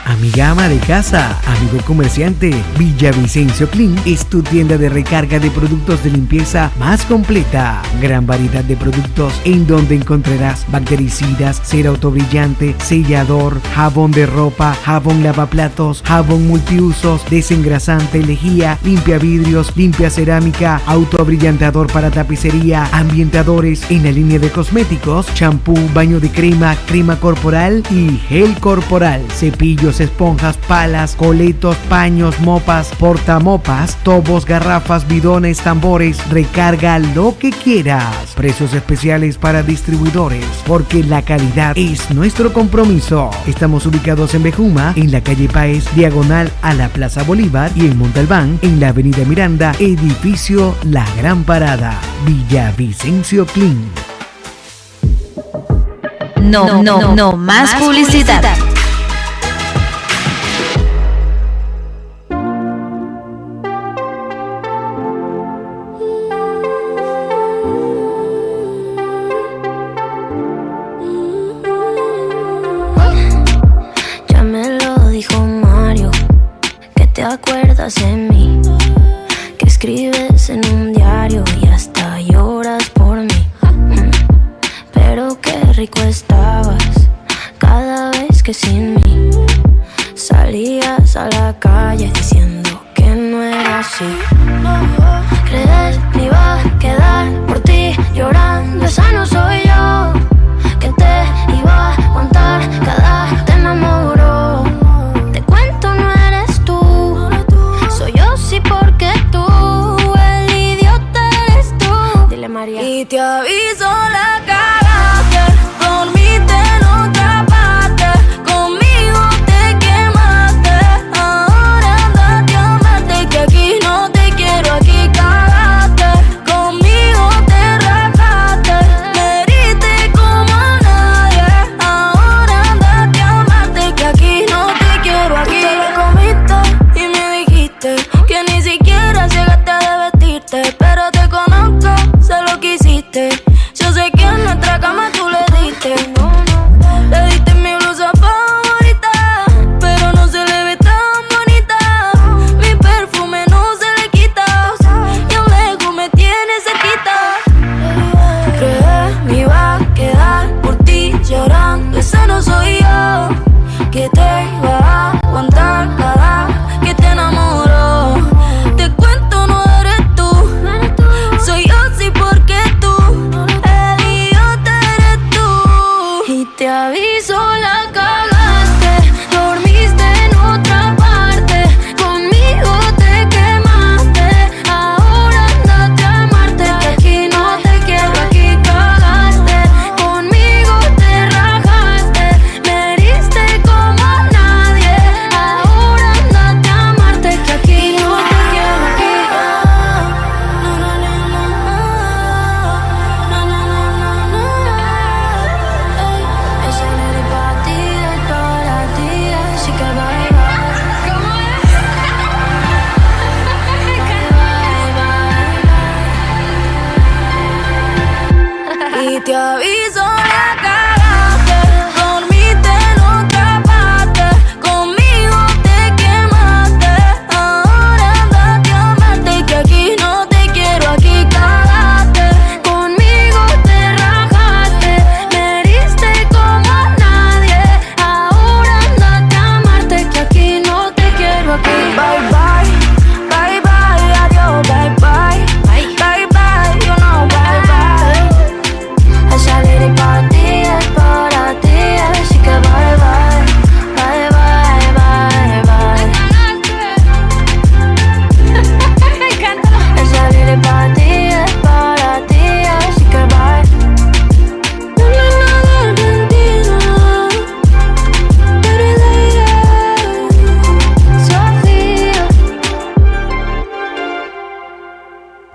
Amiga ama de casa, amigo comerciante, Villavicencio Clean es tu tienda de recarga de productos de limpieza más completa. Gran variedad de productos en donde encontrarás bactericidas, cera autobrillante, sellador, jabón de ropa, jabón lavaplatos, jabón multiusos, desengrasante, lejía, limpia vidrios, limpia cerámica, autoabrillantador para tapicería, ambientadores en la línea de cosméticos, champú, baño de crema, crema corporal y gel corporal, cepillos, esponjas, palas, coletos, paños, mopas, portamopas, tobos, garrafas, bidones, tambores. Recarga lo que quieras. Precios especiales para distribuidores, porque la calidad es nuestro compromiso. Estamos ubicados en Bejuma, en la calle Páez, diagonal a la Plaza Bolívar, y en Montalbán, en la avenida Miranda, edificio La Gran Parada. Villavicencio Clean. No más publicidad. ¿Te acuerdas de mí? Que escribes en un diario y hasta lloras por mí. Pero qué rico estabas cada vez que sin mí salías a la calle diciendo que no era así. Creer me iba a quedar por ti llorando, esa no soy yo. Que te iba a aguantar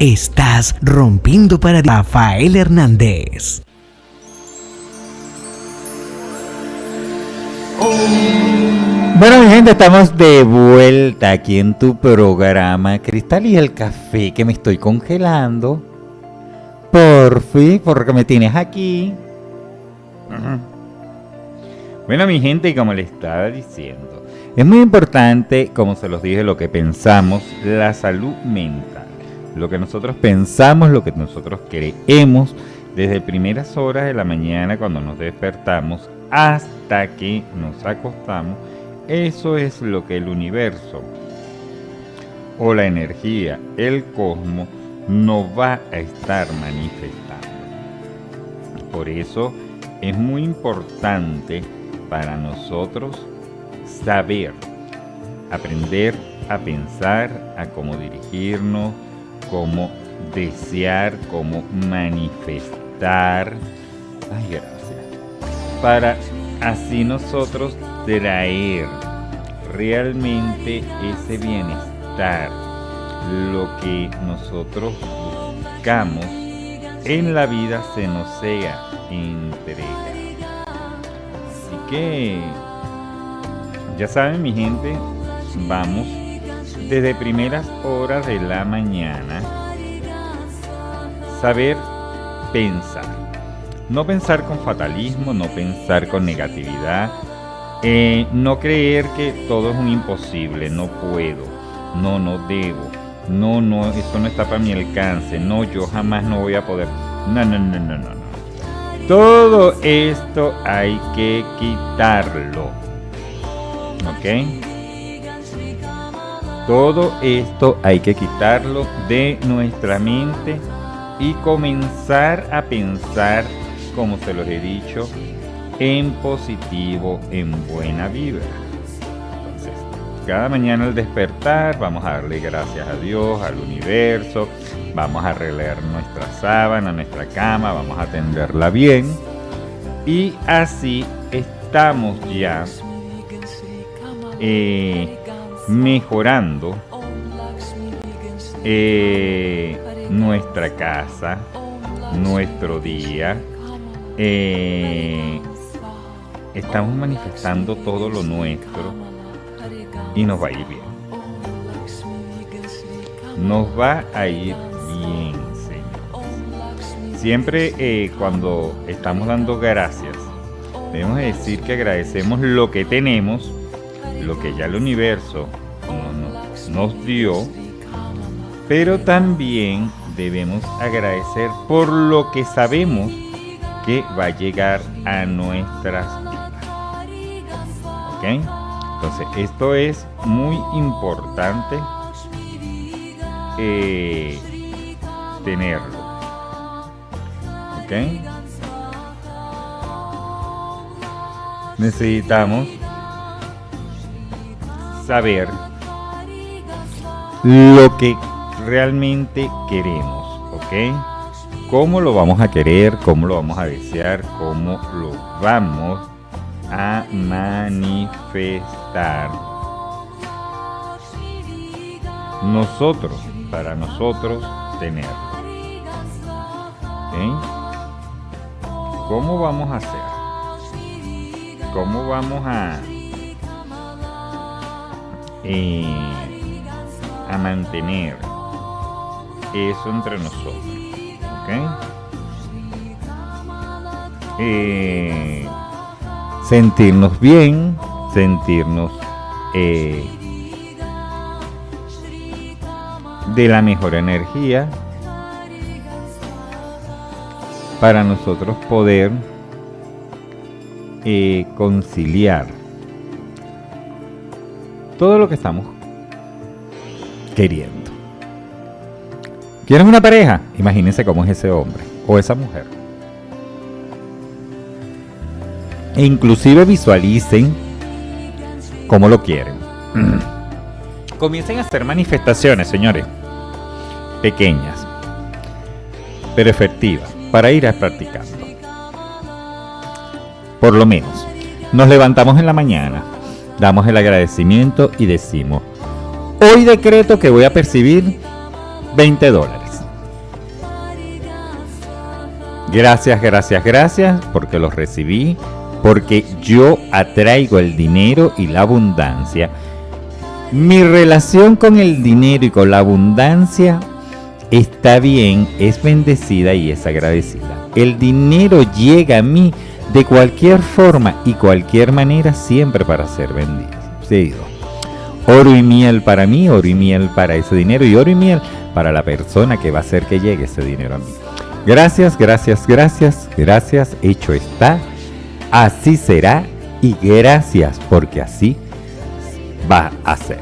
Estás rompiendo para Rafael Hernández. Bueno, mi gente, estamos de vuelta aquí en tu programa Cristal y el Café, que me estoy congelando. Por fin, porque me tienes aquí. Bueno, mi gente, y como les estaba diciendo, es muy importante, como se los dije, lo que pensamos, la salud mental. Lo que nosotros pensamos, lo que nosotros creemos, desde primeras horas de la mañana cuando nos despertamos hasta que nos acostamos. Eso es lo que el universo o la energía, el cosmos, nos va a estar manifestando. Por eso es muy importante para nosotros saber, aprender a pensar, a cómo dirigirnos, cómo desear, cómo manifestar. Ay, gracias. Para así nosotros traer realmente ese bienestar, lo que nosotros buscamos en la vida se nos sea entregado. Así que ya saben, mi gente, vamos desde primeras horas de la mañana saber pensar. No pensar con fatalismo, no pensar con negatividad, no creer que todo es un imposible, no puedo, no debo, no, eso no está para mi alcance, no, yo jamás no voy a poder. No. Todo esto hay que quitarlo, ¿ok? Todo esto hay que quitarlo de nuestra mente y comenzar a pensar, como se los he dicho, en positivo, en buena vibra. Entonces, cada mañana al despertar vamos a darle gracias a Dios, al universo, vamos a arreglar nuestra sábana, nuestra cama, vamos a tenderla bien y así estamos ya mejorando nuestra casa, nuestro día. Estamos manifestando todo lo nuestro y nos va a ir bien. Nos va a ir bien, señores. Siempre cuando estamos dando gracias, debemos decir que agradecemos lo que tenemos, lo que ya el universo nos dio, pero también debemos agradecer por lo que sabemos que va a llegar a nuestras vidas. ¿Ok? Entonces, esto es muy importante tenerlo. ¿Ok? Necesitamos saber lo que realmente queremos, ¿ok? Cómo lo vamos a querer, cómo lo vamos a desear, cómo lo vamos a manifestar. Nosotros, para nosotros tenerlo. ¿Ok? ¿Cómo vamos a hacer? ¿Cómo vamos a mantener eso entre nosotros? ¿Ok? Sentirnos bien, sentirnos de la mejor energía para nosotros poder conciliar todo lo que estamos queriendo. ¿Quieren una pareja? Imagínense cómo es ese hombre o esa mujer. E inclusive visualicen cómo lo quieren. Comiencen a hacer manifestaciones, señores, pequeñas, pero efectivas, para ir practicando. Por lo menos, nos levantamos en la mañana, damos el agradecimiento y decimos: hoy decreto que voy a percibir $20. Gracias, gracias, gracias, porque los recibí, porque yo atraigo el dinero y la abundancia. Mi relación con el dinero y con la abundancia está bien, es bendecida y es agradecida. El dinero llega a mí de cualquier forma y cualquier manera, siempre para ser bendecido. Oro y miel para mí, oro y miel para ese dinero y oro y miel para la persona que va a hacer que llegue ese dinero a mí. Gracias, gracias, gracias, gracias, hecho está, así será y gracias porque así va a ser.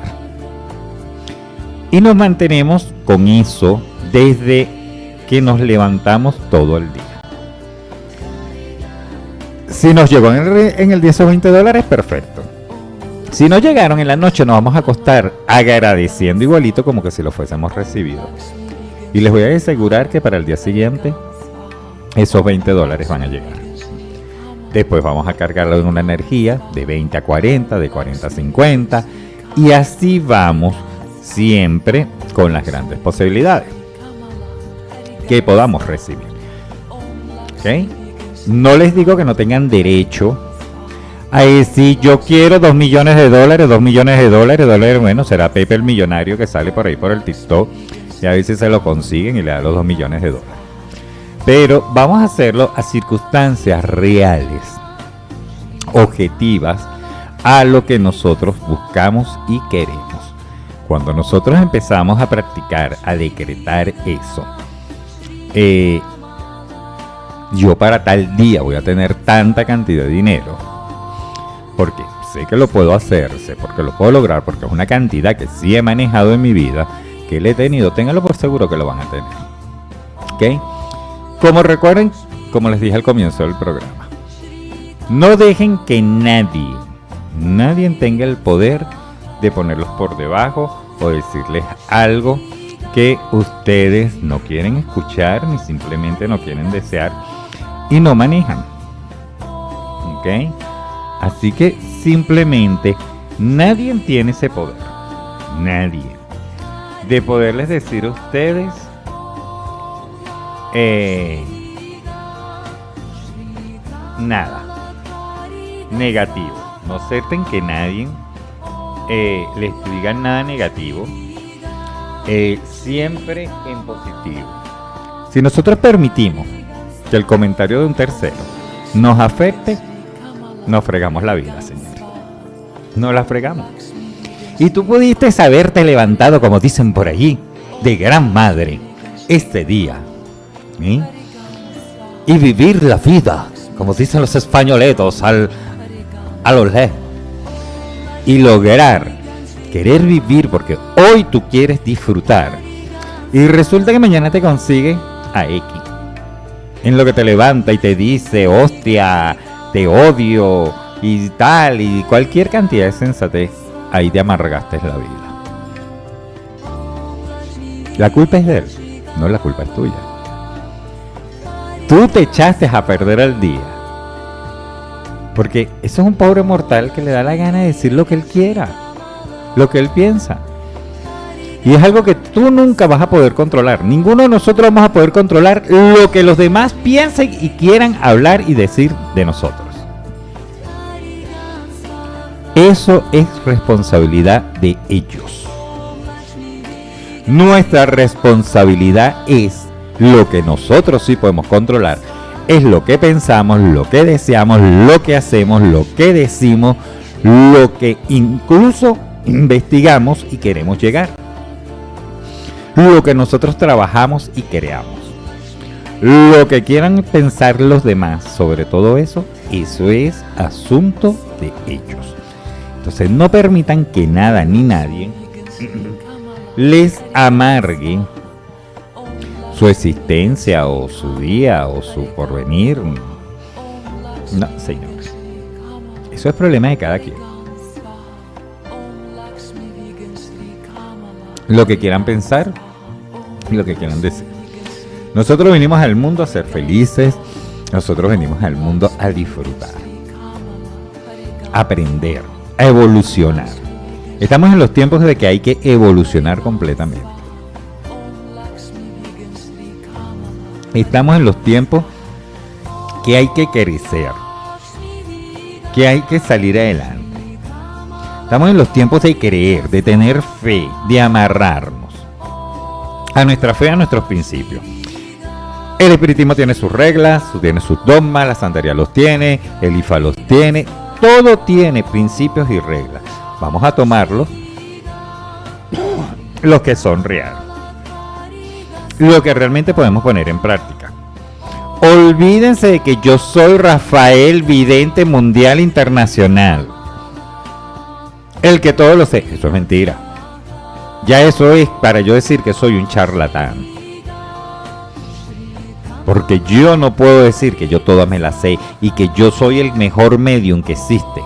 Y nos mantenemos con eso desde que nos levantamos todo el día. Si nos llegó en el día esos $20, perfecto. Si no llegaron en la noche, nos vamos a acostar agradeciendo igualito como que si lo fuésemos recibido. Y les voy a asegurar que para el día siguiente esos $20 van a llegar. Después vamos a cargarlo en una energía de 20 a 40, de 40 a 50. Y así vamos siempre con las grandes posibilidades que podamos recibir. ¿Ok? No les digo que no tengan derecho a decir yo quiero $2 millones, $2 millones, bueno, será Pepe el millonario que sale por ahí por el TikTok y a veces se lo consiguen y le da los $2 millones. Pero vamos a hacerlo a circunstancias reales, objetivas, a lo que nosotros buscamos y queremos. Cuando nosotros empezamos a practicar, a decretar eso, yo para tal día voy a tener tanta cantidad de dinero, porque sé que lo puedo hacer, sé porque lo puedo lograr, porque es una cantidad que sí he manejado en mi vida, que le he tenido, ténganlo por seguro que lo van a tener. ¿Ok? Como recuerden, como les dije al comienzo del programa, no dejen que nadie tenga el poder de ponerlos por debajo o decirles algo que ustedes no quieren escuchar ni simplemente no quieren desear y no manejan. ¿Ok? Así que simplemente nadie tiene ese poder, nadie, de poderles decir a ustedes nada negativo. No acepten que nadie les diga nada negativo, siempre en positivo. Si nosotros permitimos que el comentario de un tercero nos afecte, nos fregamos la vida, señores. Nos la fregamos. Y tú pudiste haberte levantado, como dicen por allí, de gran madre este día, ¿sí? Y vivir la vida, como dicen los españoletos, a lo lejos. Y lograr querer vivir, porque hoy tú quieres disfrutar. Y resulta que mañana te consigue a X, en lo que te levanta y te dice, hostia, te odio y tal, y cualquier cantidad de sensatez, ahí te amargaste la vida. La culpa es de él, no la culpa es tuya. Tú te echaste a perder el día, porque eso es un pobre mortal que le da la gana de decir lo que él quiera, lo que él piensa. Y es algo que tú nunca vas a poder controlar. Ninguno de nosotros vamos a poder controlar lo que los demás piensen y quieran hablar y decir de nosotros. Eso es responsabilidad de ellos. Nuestra responsabilidad es lo que nosotros sí podemos controlar. Es lo que pensamos, lo que deseamos, lo que hacemos, lo que decimos, lo que incluso investigamos y queremos llegar. Lo que nosotros trabajamos y creamos. Lo que quieran pensar los demás sobre todo eso, eso es asunto de ellos. Entonces no permitan que nada ni nadie les amargue su existencia o su día o su porvenir. No, señores. Eso es problema de cada quien. Lo que quieran pensar y lo que quieran decir. Nosotros venimos al mundo a ser felices. Nosotros venimos al mundo a disfrutar, a aprender, a evolucionar. Estamos en los tiempos de que hay que evolucionar completamente. Estamos en los tiempos que hay que crecer, que hay que salir adelante. Estamos en los tiempos de creer, de tener fe, de amarrarnos a nuestra fe, a nuestros principios. El espiritismo tiene sus reglas, tiene sus dogmas, la santería los tiene, el IFA los tiene, todo tiene principios y reglas. Vamos a tomarlos, los que son reales, lo que realmente podemos poner en práctica. Olvídense de que yo soy Rafael, vidente mundial internacional, el que todo lo sé. Eso es mentira. Ya eso es para yo decir que soy un charlatán. Porque yo no puedo decir que yo todas me las sé y que yo soy el mejor medium que existe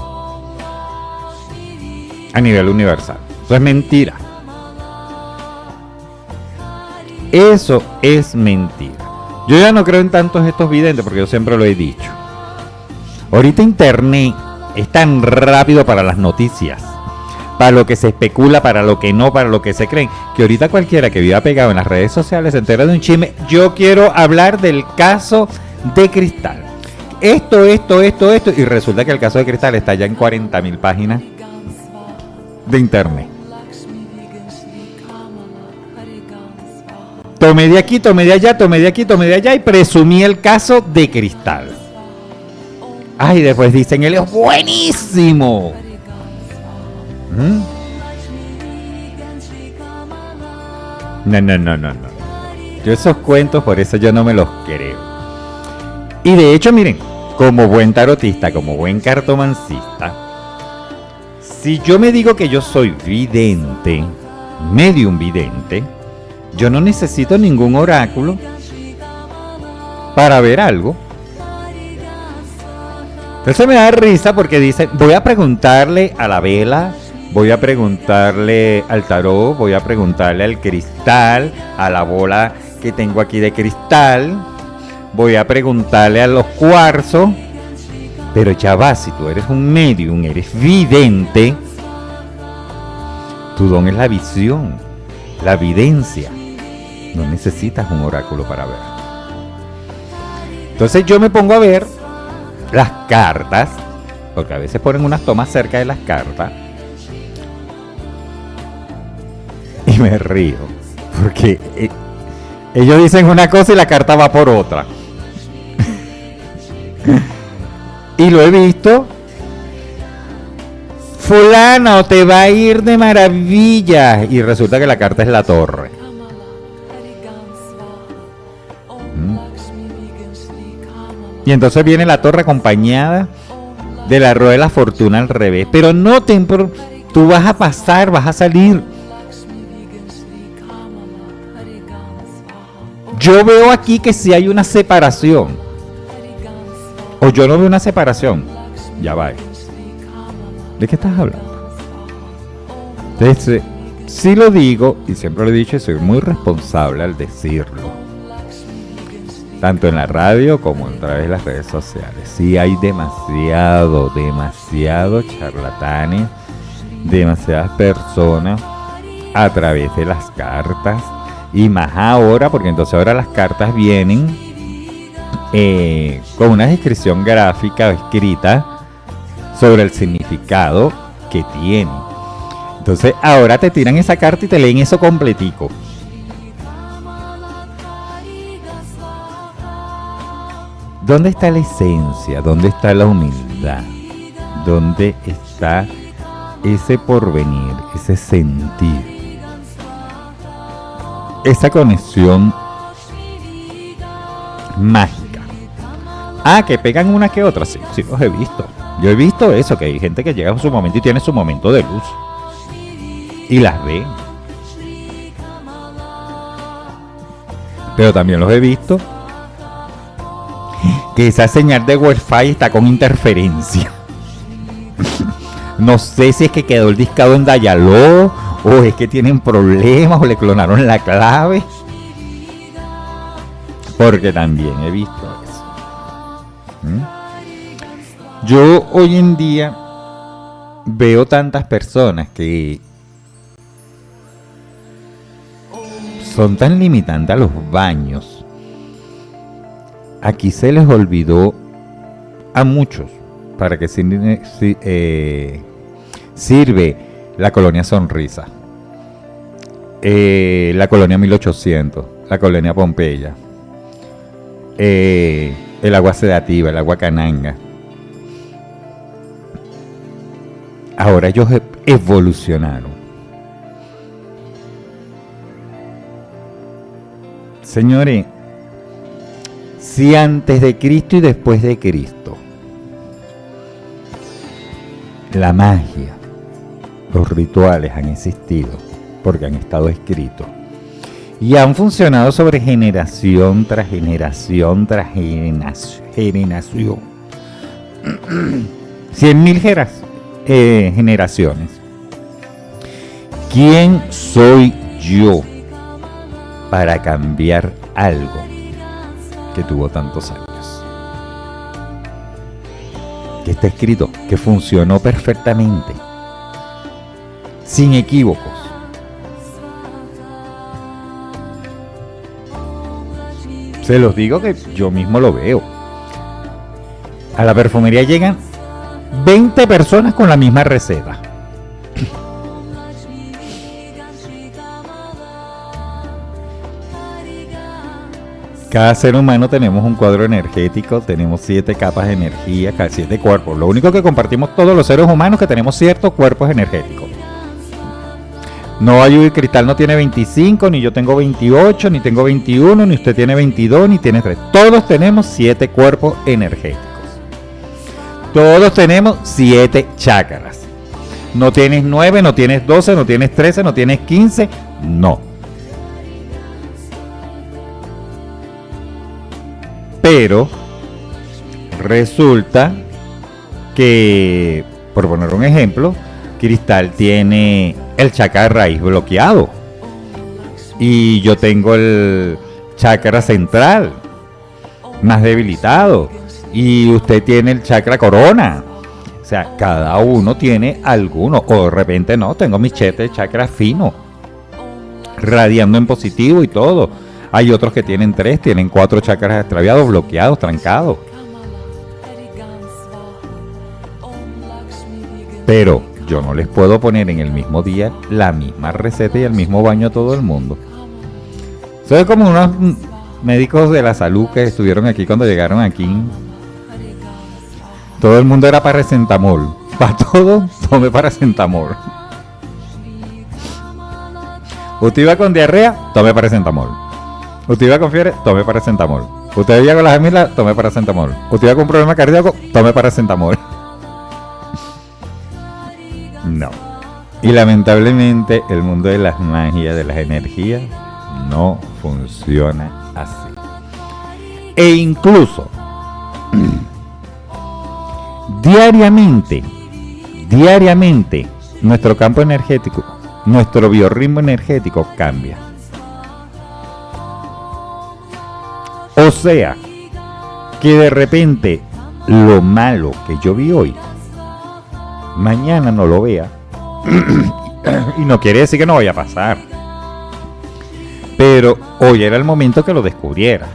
a nivel universal. Eso es mentira. Eso es mentira. Yo ya no creo en tantos estos videntes porque yo siempre lo he dicho. Ahorita internet es tan rápido para las noticias, para lo que se especula, para lo que no, para lo que se creen, que ahorita cualquiera que viva pegado en las redes sociales se entera de un chisme. Yo quiero hablar del caso de Cristal. Esto, y resulta que el caso de Cristal está ya en 40.000 páginas de internet. Tomé de aquí, tomé de allá, tomé de aquí, tomé de allá y presumí el caso de Cristal. Ay, después dicen, él es buenísimo. No. Yo esos cuentos, por eso yo no me los creo. Y de hecho, miren, como buen tarotista, como buen cartomancista, si yo me digo que yo soy vidente, medium vidente, yo no necesito ningún oráculo para ver algo. Entonces me da risa porque dicen, voy a preguntarle a la vela, voy a preguntarle al tarot, voy a preguntarle al cristal, a la bola que tengo aquí de cristal, voy a preguntarle a los cuarzos. Pero ya va, si tú eres un medium, eres vidente, tu don es la visión, la videncia. No necesitas un oráculo para ver. Entonces yo me pongo a ver las cartas, porque a veces ponen unas tomas cerca de las cartas, y me río, porque ellos dicen una cosa y la carta va por otra. Y lo he visto. Fulano, te va a ir de maravilla. Y resulta que la carta es la torre. Y entonces viene la torre acompañada de la rueda de la fortuna al revés. Pero no tú vas a pasar, vas a salir. Yo veo aquí que si hay una separación. O yo no veo una separación. Ya va. ¿De qué estás hablando? Entonces, sí lo digo, y siempre lo he dicho, y soy muy responsable al decirlo. Tanto en la radio como a través de las redes sociales. Sí hay demasiado charlatanes, demasiadas personas a través de las cartas. Y más ahora, porque entonces ahora las cartas vienen con una descripción gráfica escrita sobre el significado que tiene. Entonces ahora te tiran esa carta y te leen eso completico. ¿Dónde está la esencia? ¿Dónde está la humildad? ¿Dónde está ese porvenir, ese sentir? Esa conexión mágica. Ah, que pegan una que otra, sí los he visto. Yo he visto eso, que hay gente que llega a su momento y tiene su momento de luz. Y las ve. Pero también los he visto que esa señal de Wi-Fi está con interferencia. No sé si es que quedó el discado en Dayaló, o es que tienen problemas, o le clonaron la clave. Porque también he visto eso. Yo hoy en día veo tantas personas que son tan limitantes a los baños. Aquí se les olvidó a muchos para que sirve la colonia Sonrisa, la colonia 1800, la colonia Pompeya, el agua sedativa, el agua cananga. Ahora ellos evolucionaron. Señores, si antes de Cristo y después de Cristo la magia, los rituales han existido porque han estado escritos y han funcionado sobre generación tras generación tras generación. 100.000 generaciones. ¿Quién soy yo para cambiar algo que tuvo tantos años? Que está escrito, que funcionó perfectamente, sin equívocos. Se los digo que yo mismo lo veo. A la perfumería llegan 20 personas con la misma receta. Cada ser humano tenemos un cuadro energético, tenemos 7 capas de energía, 7 cuerpos. Lo único que compartimos todos los seres humanos es que tenemos ciertos cuerpos energéticos. No hay un cristal, no tiene 25, ni yo tengo 28, ni tengo 21, ni usted tiene 22, ni tiene 3. Todos tenemos 7 cuerpos energéticos. Todos tenemos 7 chakras. No tienes 9, no tienes 12, no tienes 13, no tienes 15, no. Pero resulta que, por poner un ejemplo, Cristal tiene el chakra de raíz bloqueado y yo tengo el chakra central más debilitado y usted tiene el chakra corona. O sea, cada uno tiene alguno, o de repente no, tengo mis 7 chakras finos radiando en positivo y todo. Hay otros que tienen 3, tienen 4 chakras extraviados, bloqueados, trancados. Pero yo no les puedo poner en el mismo día la misma receta y el mismo baño a todo el mundo. Soy como unos médicos de la salud que estuvieron aquí cuando llegaron aquí. Todo el mundo era paracetamol. Para todo, tome paracetamol. Usted iba con diarrea, tome paracetamol. Usted iba con fiebre, tome paracetamol. Usted iba con las amigas, tome paracetamol. Usted iba con un problema cardíaco, tome paracetamol. No. Y lamentablemente el mundo de las magias, de las energías, no funciona así. E incluso diariamente, nuestro campo energético, nuestro biorritmo energético cambia. O sea, que de repente lo malo que yo vi hoy, mañana no lo vea. Y no quiere decir que no vaya a pasar. Pero hoy era el momento que lo descubriera.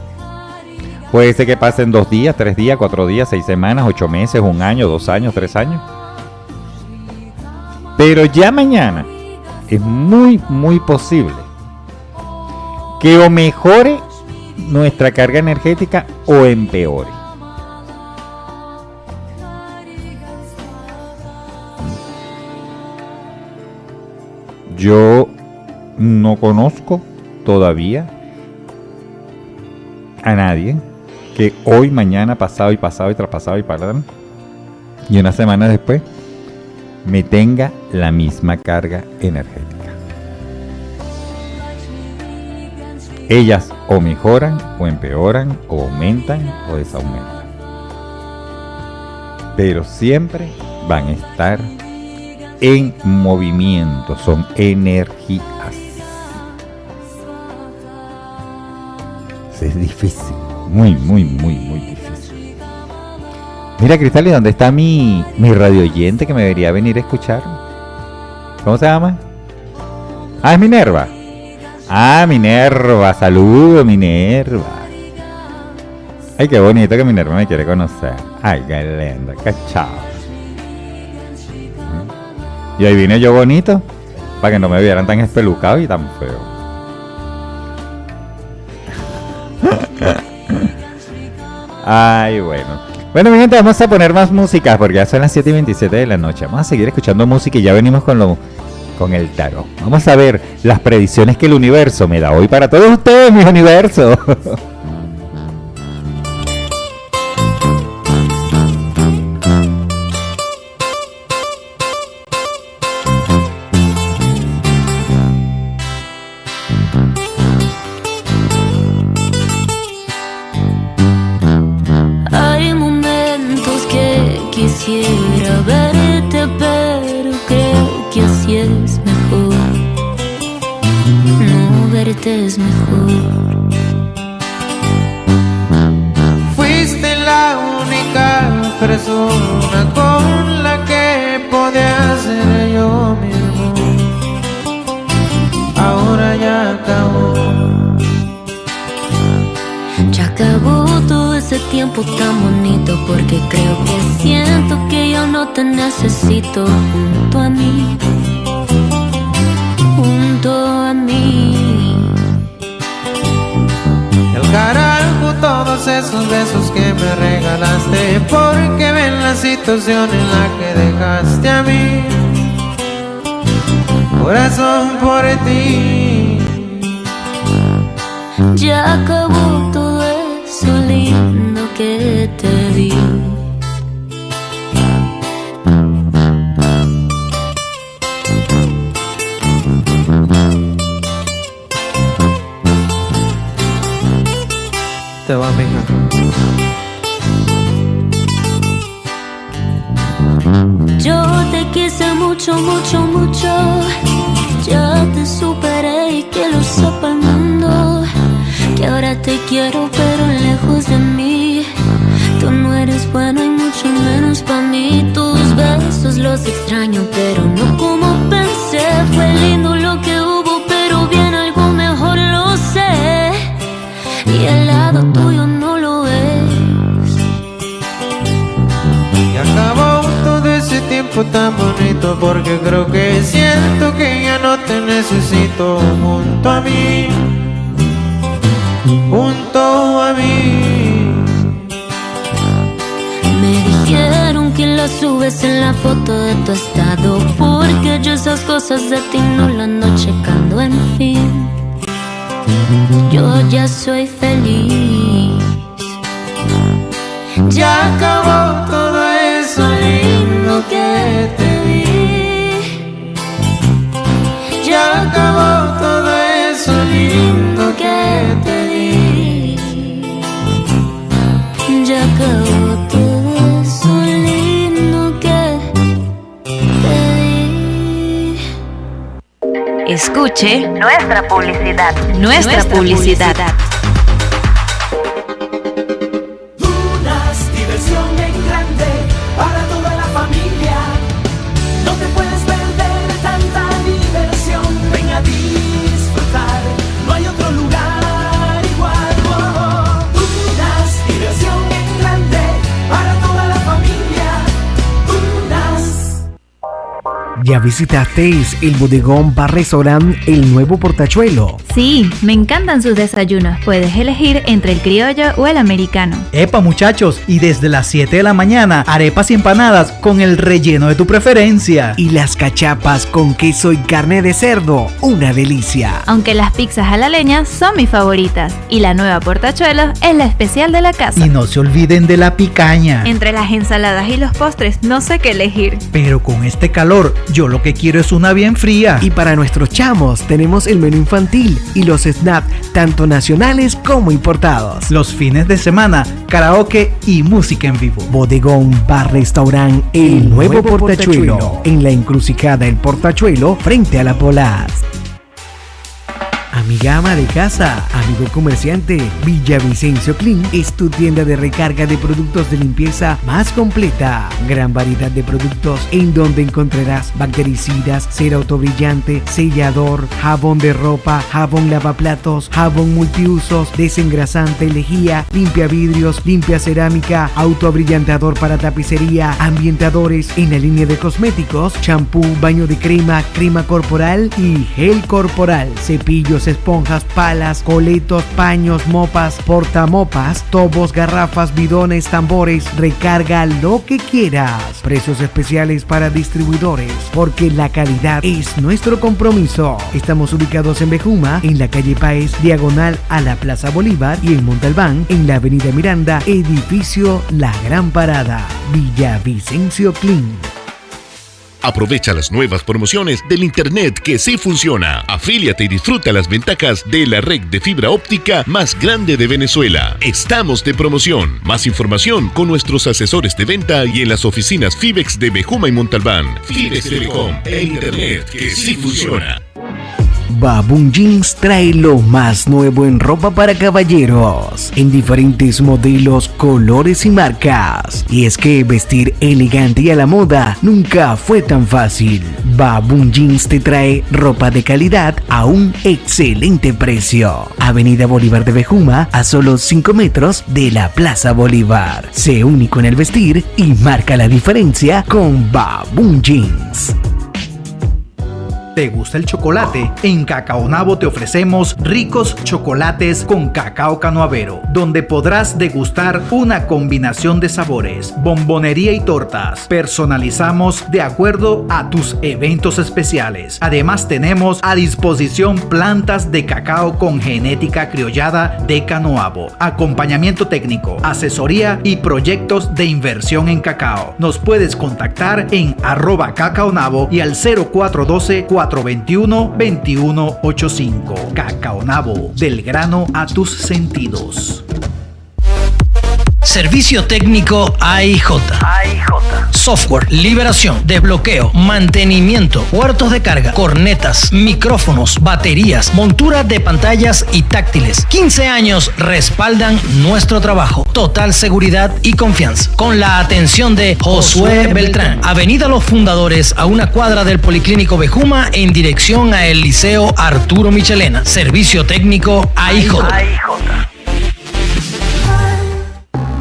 Puede ser que pasen 2 días, 3 días, 4 días, 6 semanas, 8 meses, 1 año, 2 años, 3 años. Pero ya mañana es muy, muy posible que o mejore nuestra carga energética o empeore. Yo no conozco todavía a nadie que hoy, mañana, pasado y traspasado y para y una semana después me tenga la misma carga energética. Ellas o mejoran, o empeoran, o aumentan, o desaumentan. Pero siempre van a estar en movimiento, son energías. Es difícil, muy difícil. Mira, Cristal, ¿y dónde está mi radio oyente que me debería venir a escuchar? ¿Cómo se llama? Ah, es Minerva. Ah, Minerva, saludo, Minerva. Ay, qué bonito que Minerva me quiere conocer. Ay, qué lindo, qué chao. Y ahí vine yo bonito, para que no me vieran tan espelucado y tan feo. Ay, bueno. Bueno, mi gente, vamos a poner más música porque ya son las 7:27 de la noche. Vamos a seguir escuchando música y ya venimos con el tarot. Vamos a ver las predicciones que el universo me da hoy para todos ustedes, mi universo. Quisiera verte, pero creo que así es mejor. No verte es mejor. Fuiste la única persona con la que podía ser yo mismo. Ahora ya acabó. Ya acabó todo ese tiempo tan bonito, porque creo que siento que yo no te necesito junto a mí, junto a mí. El carajo todos esos besos que me regalaste, porque ven la situación en la que dejaste a mí. Corazón por ti. Ya acabó todo eso lindo que te di. Te va, mija. Yo te quise mucho, mucho, mucho. Ya te superé y que lo sepa el mundo. Que ahora te quiero pero lejos de mí. Tú no eres bueno y mucho menos para mí. Tus besos los extraño pero no como pensé. Fue lindo lo que hubo pero bien algo mejor, lo sé. Y al lado tuyo no lo ves. Y acabó todo ese tiempo tan bonito, porque creo que siento que ya no te necesito junto a mí. Junto a mí. Me dijeron que la subes en la foto de tu estado, porque yo esas cosas de ti no las ando checando, en fin. Yo ya soy feliz. Ya acabó todo eso lindo que te di. Ya acabó todo eso lindo que te di. Ya acabó todo eso lindo que te di. Escuche nuestra publicidad. Nuestra publicidad. Dunas, diversión en grande para toda la familia. No te puedes perder tanta diversión. Ven a disfrutar, no hay otro lugar igual. Dunas, diversión en grande para toda la familia. Dunas. ¿Ya visitaste el bodegón Bar Restaurant El Nuevo Portachuelo? Sí, me encantan sus desayunos. Puedes elegir entre el criollo o el americano. Epa, muchachos, y desde las 7 de la mañana, arepas y empanadas con el relleno de tu preferencia. Y las cachapas con queso y carne de cerdo, una delicia. Aunque las pizzas a la leña son mis favoritas. Y la nueva Portachuelos es la especial de la casa. Y no se olviden de la picaña. Entre las ensaladas y los postres, no sé qué elegir. Pero con este calor, yo lo que quiero es una bien fría. Y para nuestros chamos tenemos el menú infantil y los snacks tanto nacionales como importados. Los fines de semana, karaoke y música en vivo. Bodegón Bar Restaurant El Nuevo Portachuelo, en la encrucijada El Portachuelo frente a la Polas. Amiga ama de casa, amigo comerciante, Villavicencio Clean es tu tienda de recarga de productos de limpieza más completa. Gran variedad de productos en donde encontrarás bactericidas, cera autobrillante, sellador, jabón de ropa, jabón lavaplatos, jabón multiusos, desengrasante, lejía, limpia vidrios, limpia cerámica, autoabrillantador para tapicería, ambientadores en la línea de cosméticos, champú, baño de crema, crema corporal y gel corporal, cepillos, esponjas, palas, coletos, paños, mopas, portamopas, tobos, garrafas, bidones, tambores. Recarga lo que quieras. Precios especiales para distribuidores, porque la calidad es nuestro compromiso. Estamos ubicados en Bejuma, en la calle Páez, diagonal a la Plaza Bolívar, y en Montalbán, en la avenida Miranda, edificio La Gran Parada. Villavicencio Clean. Aprovecha las nuevas promociones del Internet que sí funciona. Afíliate y disfruta las ventajas de la red de fibra óptica más grande de Venezuela. Estamos de promoción. Más información con nuestros asesores de venta y en las oficinas Fibex de Bejuma y Montalbán. Fibex Telecom, el Internet que sí funciona. Baboon Jeans trae lo más nuevo en ropa para caballeros, en diferentes modelos, colores y marcas. Y es que vestir elegante y a la moda nunca fue tan fácil. Baboon Jeans te trae ropa de calidad a un excelente precio. Avenida Bolívar de Bejuma, a solo 5 metros de la Plaza Bolívar. Sé único en el vestir y marca la diferencia con Baboon Jeans. ¿Te gusta el chocolate? En Cacao Nabo te ofrecemos ricos chocolates con cacao canoavero, donde podrás degustar una combinación de sabores, bombonería y tortas. Personalizamos de acuerdo a tus eventos especiales. Además tenemos a disposición plantas de cacao con genética criollada de Canoabo, acompañamiento técnico, asesoría y proyectos de inversión en cacao. Nos puedes contactar en @cacaonabo y al 0412-421-2185. Cacao Nabo, del grano a tus sentidos. Servicio técnico AIJ. Software, liberación, desbloqueo, mantenimiento, puertos de carga, cornetas, micrófonos, baterías, montura de pantallas y táctiles. 15 años respaldan nuestro trabajo. Total seguridad y confianza. Con la atención de Josué Beltrán. Avenida Los Fundadores, a una cuadra del Policlínico Bejuma, en dirección a el Liceo Arturo Michelena. Servicio técnico AIJ.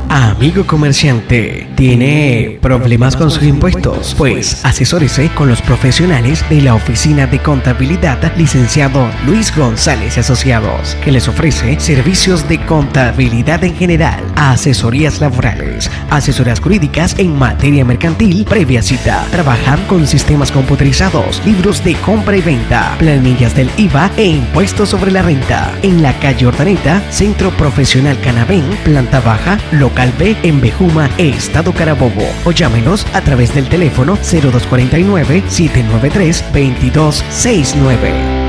Amigo comerciante, ¿tiene problemas con sus impuestos? Pues asesórese con los profesionales de la Oficina de Contabilidad, licenciado Luis González y Asociados, que les ofrece servicios de contabilidad en general, asesorías laborales, asesorías jurídicas en materia mercantil, previa cita, trabajar con sistemas computerizados, libros de compra y venta, planillas del IVA e impuestos sobre la renta. En la calle Ordaneta, Centro Profesional Canabén, planta baja, local B, en Bejuma, Estado Carabobo, o llámenos a través del teléfono 0249-793-2269.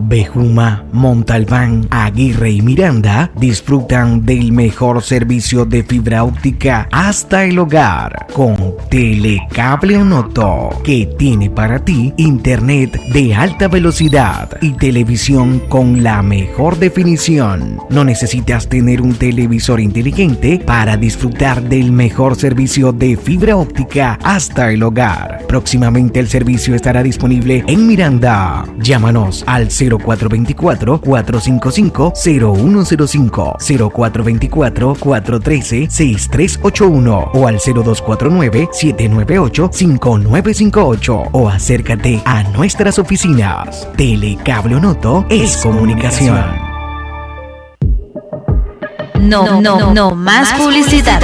Bejuma, Montalbán, Aguirre y Miranda disfrutan del mejor servicio de fibra óptica hasta el hogar con Telecable Onoto, que tiene para ti internet de alta velocidad y televisión con la mejor definición. No necesitas tener un televisor inteligente para disfrutar del mejor servicio de fibra óptica hasta el hogar. Próximamente el servicio estará disponible en Miranda. Llámanos al 0424-455-0105, 0424-413-6381 o al 0249-798-5958 o acércate a nuestras oficinas. Telecable Onoto es comunicación. No más publicidad.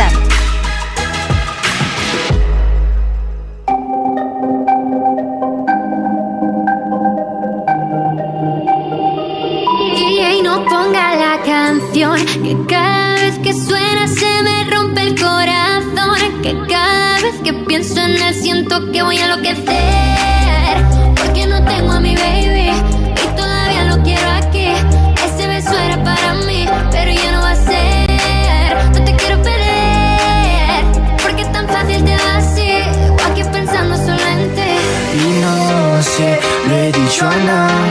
Que cada vez que suena se me rompe el corazón, que cada vez que pienso en él siento que voy a enloquecer, porque no tengo a mi baby y todavía lo quiero aquí. Ese beso era para mí, pero ya no va a ser. No te quiero perder, porque es tan fácil te va así, o aquí pensando solo en ti. Y no sé, le he dicho a nada,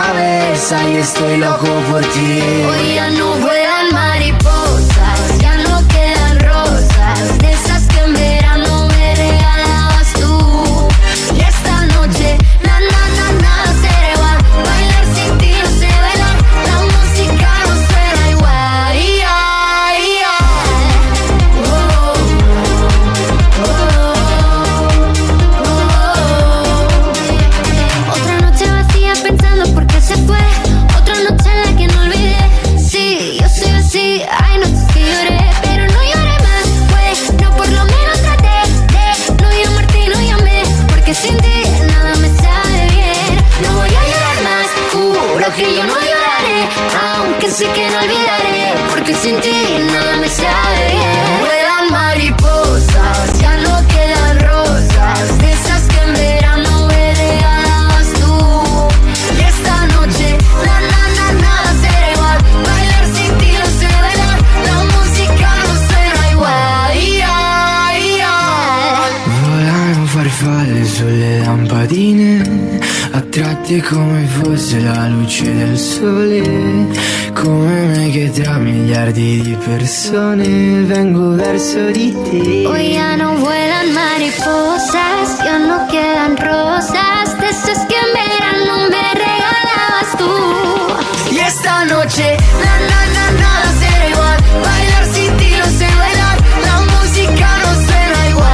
cabeza y estoy loco por ti. Hoy ya no vuelan mariposas, ya no quedan rosas, de esas que en verano me regalabas tú. Y esta noche, nada será igual, bailar sin ti no sé bailar, la música no suena igual. Otra noche vacía pensando por qué se fue, otra noche en la que no olvidé. Sí, yo soy así, hay noches que lloré, pero no lloré más, pues no, por lo menos traté de no llamarte y no llamé, porque sin ti nada me sabe bien. No voy a llorar más, juro que yo no lloraré, aunque sé que no olvidaré, porque sin ti nada me sabe bien. Vuelan mariposas, ya no quedan rosas, de esas que en verano me regalabas tú. Y esta noche, nada será igual, bailar sin ti no sé bailar, la música no suena igual. Volano farfalle sulle lampadine, attratti come fosse la luce del sole, come me che tra miliardi di persone vengo verso di te. Hoy ya no vuelan mariposas, ya no quedan rosas, de esas que en verano me regalabas tú. Y esta noche, nada será igual, bailar sin ti no sé bailar, la música no suena igual.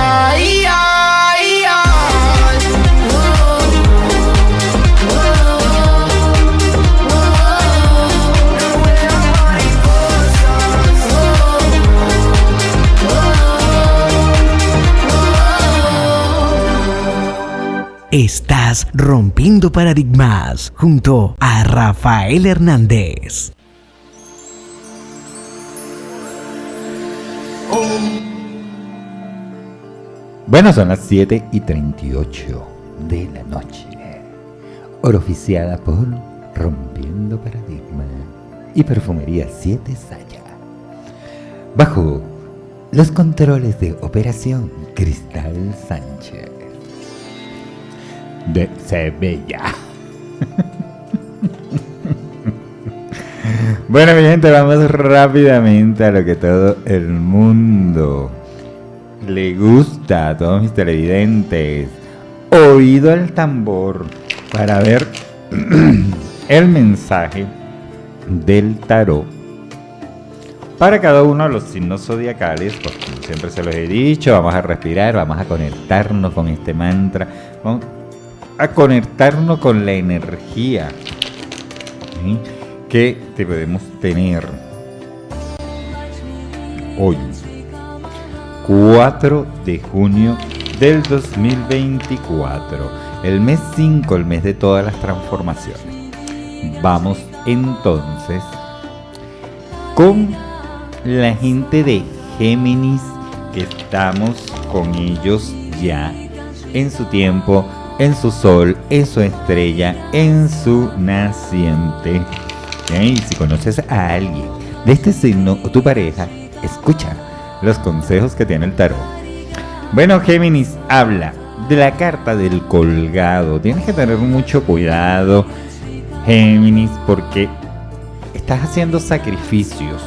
Estás rompiendo paradigmas junto a Rafael Hernández. Bueno, son las 7:38 de la noche. Hora oficiada por Rompiendo Paradigma y Perfumería 7 Saya. Bajo los controles de operación, Cristal Sánchez de Sevilla. Bueno, mi gente, vamos rápidamente a lo que todo el mundo le gusta, a todos mis televidentes. Oído el tambor para ver el mensaje del tarot para cada uno de los signos zodiacales. Porque como siempre se los he dicho, vamos a respirar, vamos a conectarnos con este mantra, vamos a conectarnos con la energía, ¿sí?, que debemos tener hoy, 4 de junio del 2024, el mes 5, el mes de todas las transformaciones. Vamos entonces con la gente de Géminis, que estamos con ellos ya en su tiempo, en su sol, en su estrella, en su naciente. Y si conoces a alguien de este signo o tu pareja, escucha los consejos que tiene el tarot. Bueno, Géminis habla de la carta del colgado. Tienes que tener mucho cuidado, Géminis, porque estás haciendo sacrificios,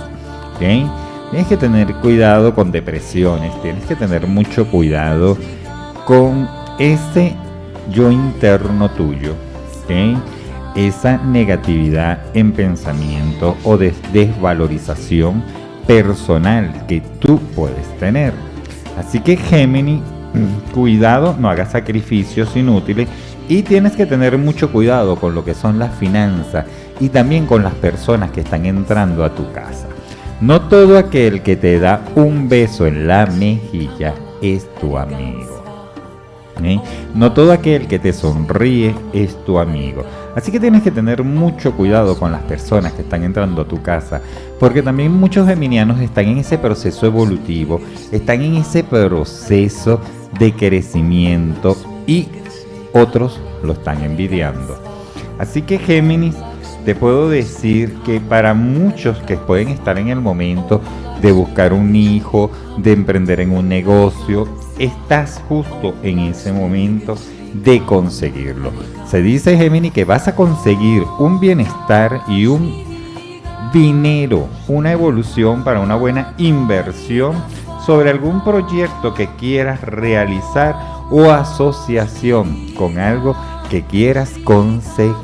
¿okay? Tienes que tener cuidado con depresiones, tienes que tener mucho cuidado con ese yo interno tuyo, ¿okay?, esa negatividad en pensamiento o desvalorización personal que tú puedes tener. Así que, Géminis, cuidado, no hagas sacrificios inútiles, y tienes que tener mucho cuidado con lo que son las finanzas y también con las personas que están entrando a tu casa. No todo aquel que te da un beso en la mejilla es tu amigo. No todo aquel que te sonríe es tu amigo. Así que tienes que tener mucho cuidado con las personas que están entrando a tu casa, porque también muchos geminianos están en ese proceso evolutivo, están en ese proceso de crecimiento y otros lo están envidiando. Así que, Géminis, te puedo decir que para muchos que pueden estar en el momento de buscar un hijo, de emprender en un negocio, estás justo en ese momento de conseguirlo. Se dice, Géminis, que vas a conseguir un bienestar y un dinero, una evolución para una buena inversión sobre algún proyecto que quieras realizar o asociación con algo que quieras conseguir.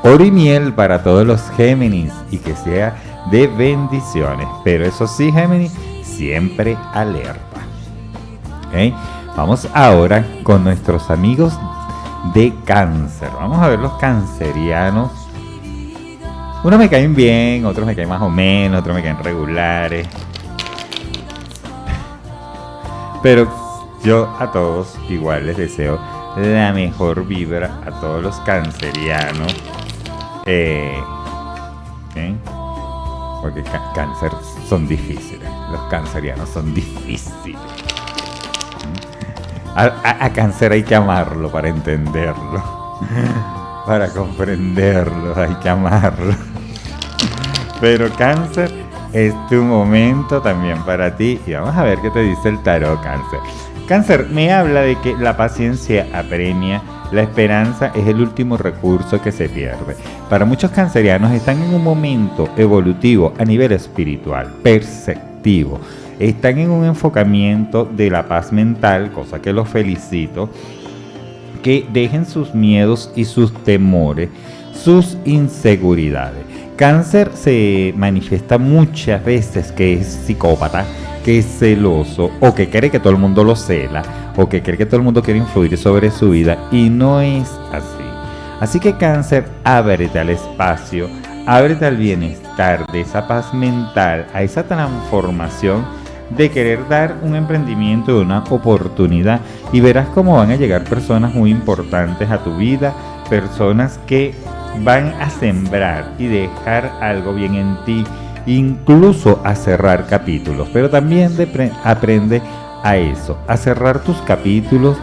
Oro y miel para todos los Géminis y que sea de bendiciones. Pero eso sí, Géminis, siempre alerta. ¿Okay? Vamos ahora con nuestros amigos de Cáncer. Vamos a ver los cancerianos. Unos me caen bien, otros me caen más o menos, otros me caen regulares. Pero yo a todos igual les deseo la mejor vibra a todos los cancerianos. Porque cáncer son difíciles. Los cancerianos son difíciles. A cáncer hay que amarlo para entenderlo. Para comprenderlo hay que amarlo. Pero Cáncer, es tu momento también para ti. Y vamos a ver qué te dice el tarot, Cáncer. Cáncer me habla de que la paciencia apremia, la esperanza es el último recurso que se pierde. Para muchos cancerianos están en un momento evolutivo a nivel espiritual, perceptivo. Están en un enfocamiento de la paz mental, cosa que los felicito. Que dejen sus miedos y sus temores, sus inseguridades. Cáncer se manifiesta muchas veces que es psicópata, que es celoso, o que cree que todo el mundo lo cela, o que cree que todo el mundo quiere influir sobre su vida, y no es así. Así que Cáncer, ábrete al espacio, ábrete al bienestar de esa paz mental, a esa transformación de querer dar un emprendimiento, una oportunidad, y verás cómo van a llegar personas muy importantes a tu vida, personas que van a sembrar y dejar algo bien en ti, incluso a cerrar capítulos. Pero también aprende a eso, a cerrar tus capítulos,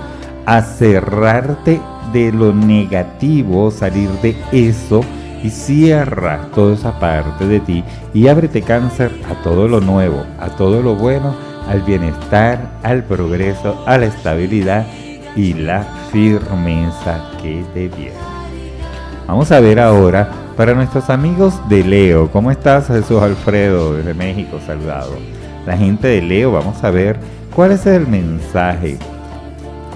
a cerrarte de lo negativo, salir de eso y cierra toda esa parte de ti y ábrete, Cáncer, a todo lo nuevo, a todo lo bueno, al bienestar, al progreso, a la estabilidad y la firmeza que te viene. Vamos a ver ahora para nuestros amigos de Leo. ¿Cómo estás, Jesús Alfredo? Desde México, saludado. La gente de Leo, vamos a ver cuál es el mensaje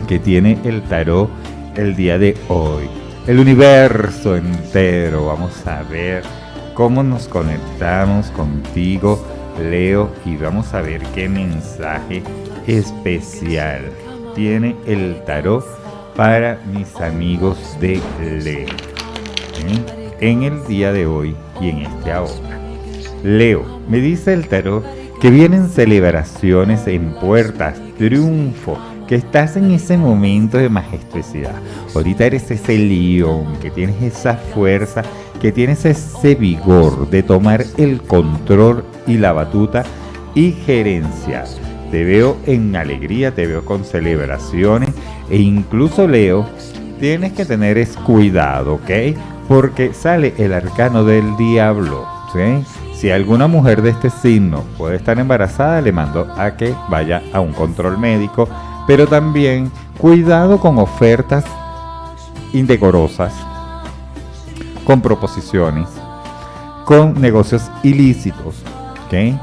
que tiene el tarot el día de hoy. El universo entero. Vamos a ver cómo nos conectamos contigo, Leo, y vamos a ver qué mensaje especial tiene el tarot para mis amigos de Leo en el día de hoy y en este ahora. Leo, me dice el tarot que vienen celebraciones en puertas, triunfo, que estás en ese momento de majestuosidad. Ahorita eres ese león, que tienes esa fuerza, que tienes ese vigor de tomar el control y la batuta y gerenciar. Te veo en alegría, te veo con celebraciones e incluso, Leo, tienes que tener cuidado, ¿ok? Porque sale el arcano del diablo, ¿sí? Si alguna mujer de este signo puede estar embarazada, le mando a que vaya a un control médico. Pero también cuidado con ofertas indecorosas, con proposiciones, con negocios ilícitos, ¿ok?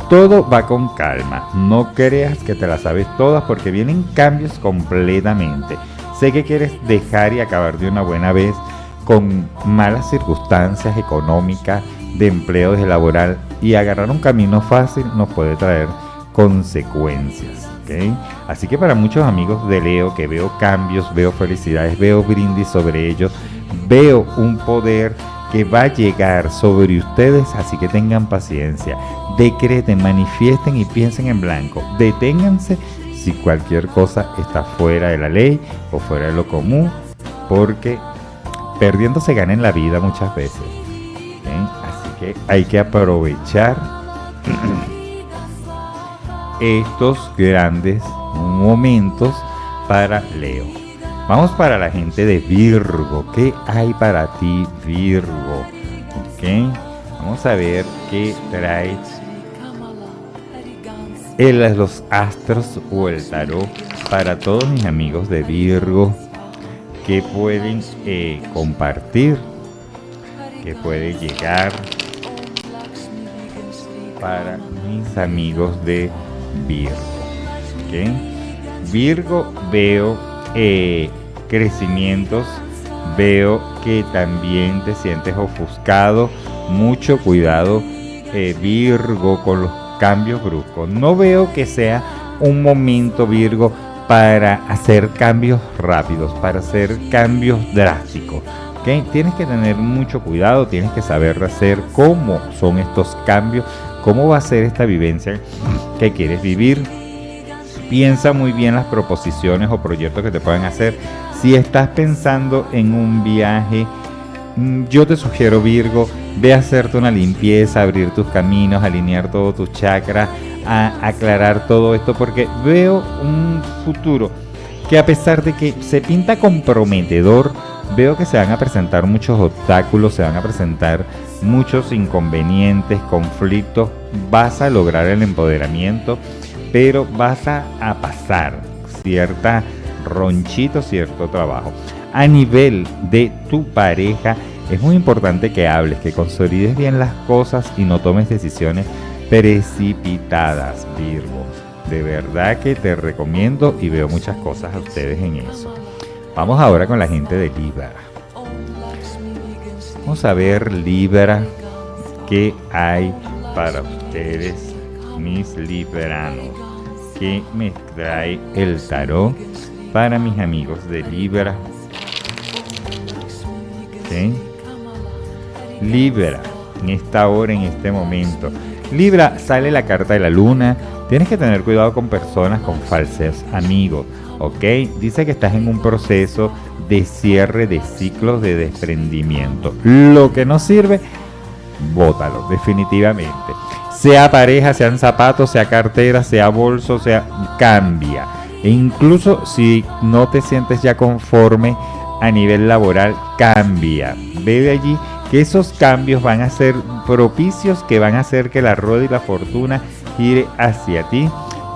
Todo va con calma, no creas que te las sabes todas porque vienen cambios completamente. Sé que quieres dejar y acabar de una buena vez con malas circunstancias económicas, de empleo, de laboral, y agarrar un camino fácil nos puede traer consecuencias. ¿Okay? Así que para muchos amigos de Leo que veo cambios, veo felicidades, veo brindis sobre ellos, veo un poder que va a llegar sobre ustedes, así que tengan paciencia, decreten, manifiesten y piensen en blanco, deténganse si cualquier cosa está fuera de la ley o fuera de lo común, porque perdiendo se gana en la vida muchas veces. ¿Okay? Así que hay que aprovechar estos grandes momentos para Leo. Vamos para la gente de Virgo. ¿Qué hay para ti, Virgo? ¿Okay? Vamos a ver qué trae los astros o el tarot para todos mis amigos de Virgo que pueden compartir, que puede llegar para mis amigos de Virgo. ¿Okay? Virgo, veo crecimientos, veo que también te sientes ofuscado. Mucho cuidado, Virgo, con los cambios bruscos. No veo que sea un momento, Virgo, para hacer cambios rápidos, para hacer cambios drásticos. ¿Okay? Tienes que tener mucho cuidado, tienes que saber hacer cómo son estos cambios, cómo va a ser esta vivencia que quieres vivir. Piensa muy bien las proposiciones o proyectos que te pueden hacer. Si estás pensando en un viaje, yo te sugiero, Virgo, ve a hacerte una limpieza, abrir tus caminos, alinear todos tus chakras, a aclarar todo esto, porque veo un futuro que, a pesar de que se pinta comprometedor, veo que se van a presentar muchos obstáculos, se van a presentar muchos inconvenientes, conflictos. Vas a lograr el empoderamiento, pero vas a pasar cierta ronchito, cierto trabajo. A nivel de tu pareja, es muy importante que hables, que consolides bien las cosas y no tomes decisiones precipitadas, Virgo. De verdad que te recomiendo y veo muchas cosas a ustedes en eso. Vamos ahora con la gente de Libra. Vamos a ver, Libra, qué hay para ustedes, mis libranos. ¿Qué me trae el tarot para mis amigos de Libra? ¿Sí? Libra, en esta hora, en este momento. Libra, sale la carta de la luna. Tienes que tener cuidado con personas, con falsos amigos, ¿ok? Dice que estás en un proceso de cierre de ciclos de desprendimiento. Lo que no sirve, bótalo, definitivamente. Sea pareja, sean zapatos, sea cartera, sea bolso, sea, cambia. E incluso si no te sientes ya conforme a nivel laboral, cambia. Ve de allí que esos cambios van a ser propicios, que van a hacer que la rueda y la fortuna gire hacia ti.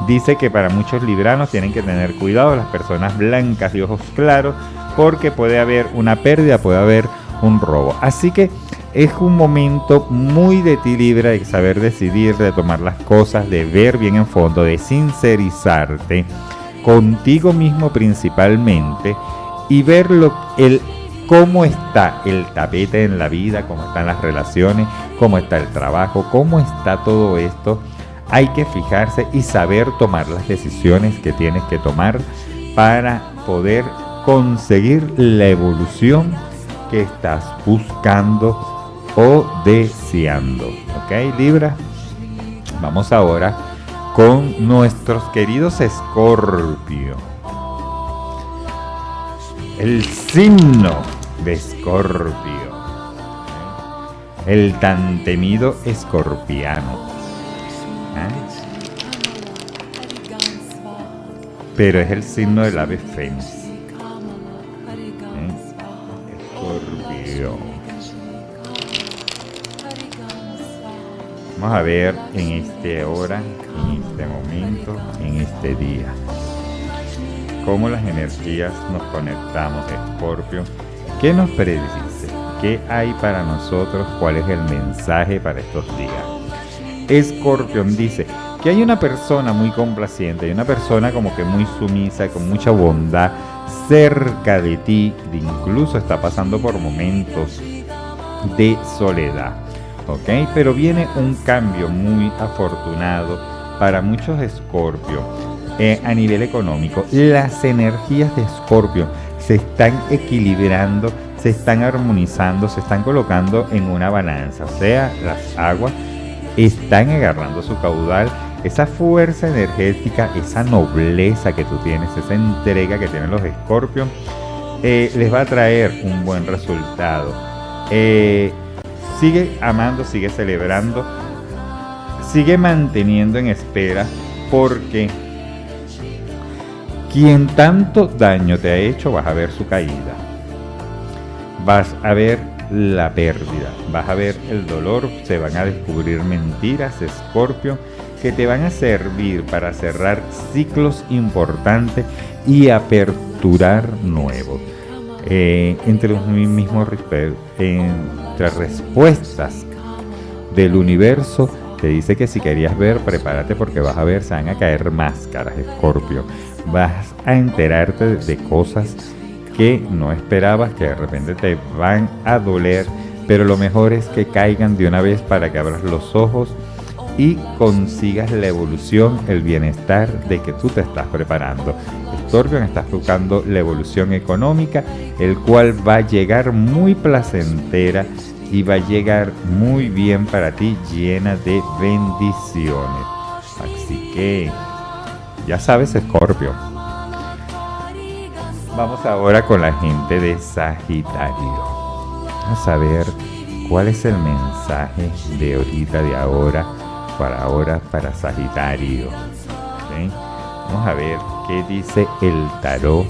Dice que para muchos libranos tienen que tener cuidado, las personas blancas y ojos claros, porque puede haber una pérdida, puede haber un robo. Así que es un momento muy de ti, Libra, de saber decidir, de tomar las cosas, de ver bien en fondo, de sincerizarte contigo mismo principalmente y ver cómo está el tapete en la vida, cómo están las relaciones, cómo está el trabajo, cómo está todo esto. Hay que fijarse y saber tomar las decisiones que tienes que tomar para poder conseguir la evolución que estás buscando o deseando. ¿Ok, Libra? Vamos ahora con nuestros queridos Escorpio. El signo de Escorpio, el tan temido escorpiano. Pero es el signo del ave fénix. Escorpio. Vamos a ver en este hora, en este momento, en este día, cómo las energías nos conectamos, Escorpio. ¿Qué nos predice? ¿Qué hay para nosotros? ¿Cuál es el mensaje para estos días? Escorpio dice que hay una persona muy complaciente, hay una persona como que muy sumisa, con mucha bondad cerca de ti, incluso está pasando por momentos de soledad, ¿ok? Pero viene un cambio muy afortunado para muchos Escorpio. A nivel económico, las energías de Escorpio se están equilibrando, se están armonizando, se están colocando en una balanza. O sea, las aguas están agarrando su caudal. Esa fuerza energética, esa nobleza que tú tienes, esa entrega que tienen los Escorpios, les va a traer un buen resultado. Sigue amando, sigue celebrando, sigue manteniendo en espera, porque quien tanto daño te ha hecho, vas a ver su caída, vas a ver la pérdida, vas a ver el dolor, se van a descubrir mentiras, Escorpio, que te van a servir para cerrar ciclos importantes y aperturar nuevos. entre respuestas del universo, te dice que si querías ver, prepárate porque vas a ver, se van a caer máscaras, Escorpio. Vas a enterarte de cosas que no esperabas, que de repente te van a doler, pero lo mejor es que caigan de una vez para que abras los ojos y consigas la evolución, el bienestar de que tú te estás preparando. Escorpio, estás buscando la evolución económica, el cual va a llegar muy placentera y va a llegar muy bien para ti, llena de bendiciones. Así que ya sabes, Escorpio. Vamos ahora con la gente de Sagitario. Vamos a ver cuál es el mensaje de ahorita, de ahora para Sagitario. ¿Okay? Vamos a ver qué dice el tarot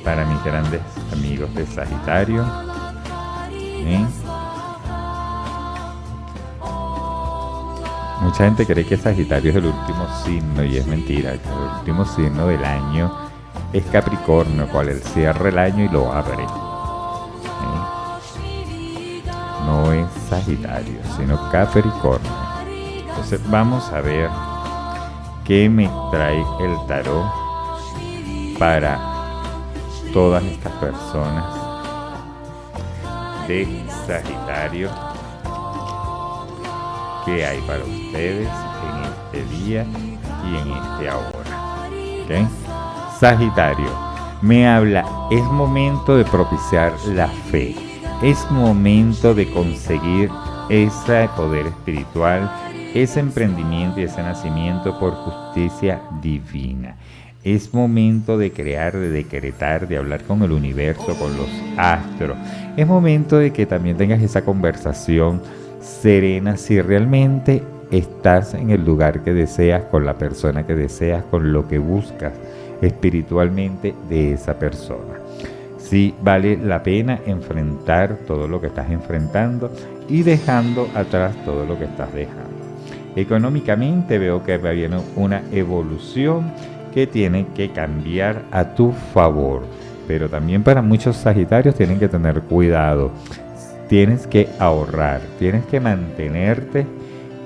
para mis grandes amigos de Sagitario. ¿Okay? Mucha gente cree que Sagitario es el último signo y es mentira. El último signo del año es Capricornio, cual él cierra el año y lo abre. No es Sagitario, sino Capricornio. Entonces vamos a ver qué me trae el tarot para todas estas personas de Sagitario. ¿Qué hay para ustedes en este día y en este ahora? ¿Okay? Sagitario, me habla, es momento de propiciar la fe, es momento de conseguir ese poder espiritual, ese emprendimiento y ese nacimiento por justicia divina. Es momento de crear, de decretar, de hablar con el universo, con los astros. Es momento de que también tengas esa conversación serena si realmente estás en el lugar que deseas, con la persona que deseas, con lo que buscas espiritualmente de esa persona. Si vale la pena enfrentar todo lo que estás enfrentando y dejando atrás todo lo que estás dejando. Económicamente veo que viene una evolución que tiene que cambiar a tu favor, pero también para muchos Sagitarios tienen que tener cuidado. Tienes que ahorrar, tienes que mantenerte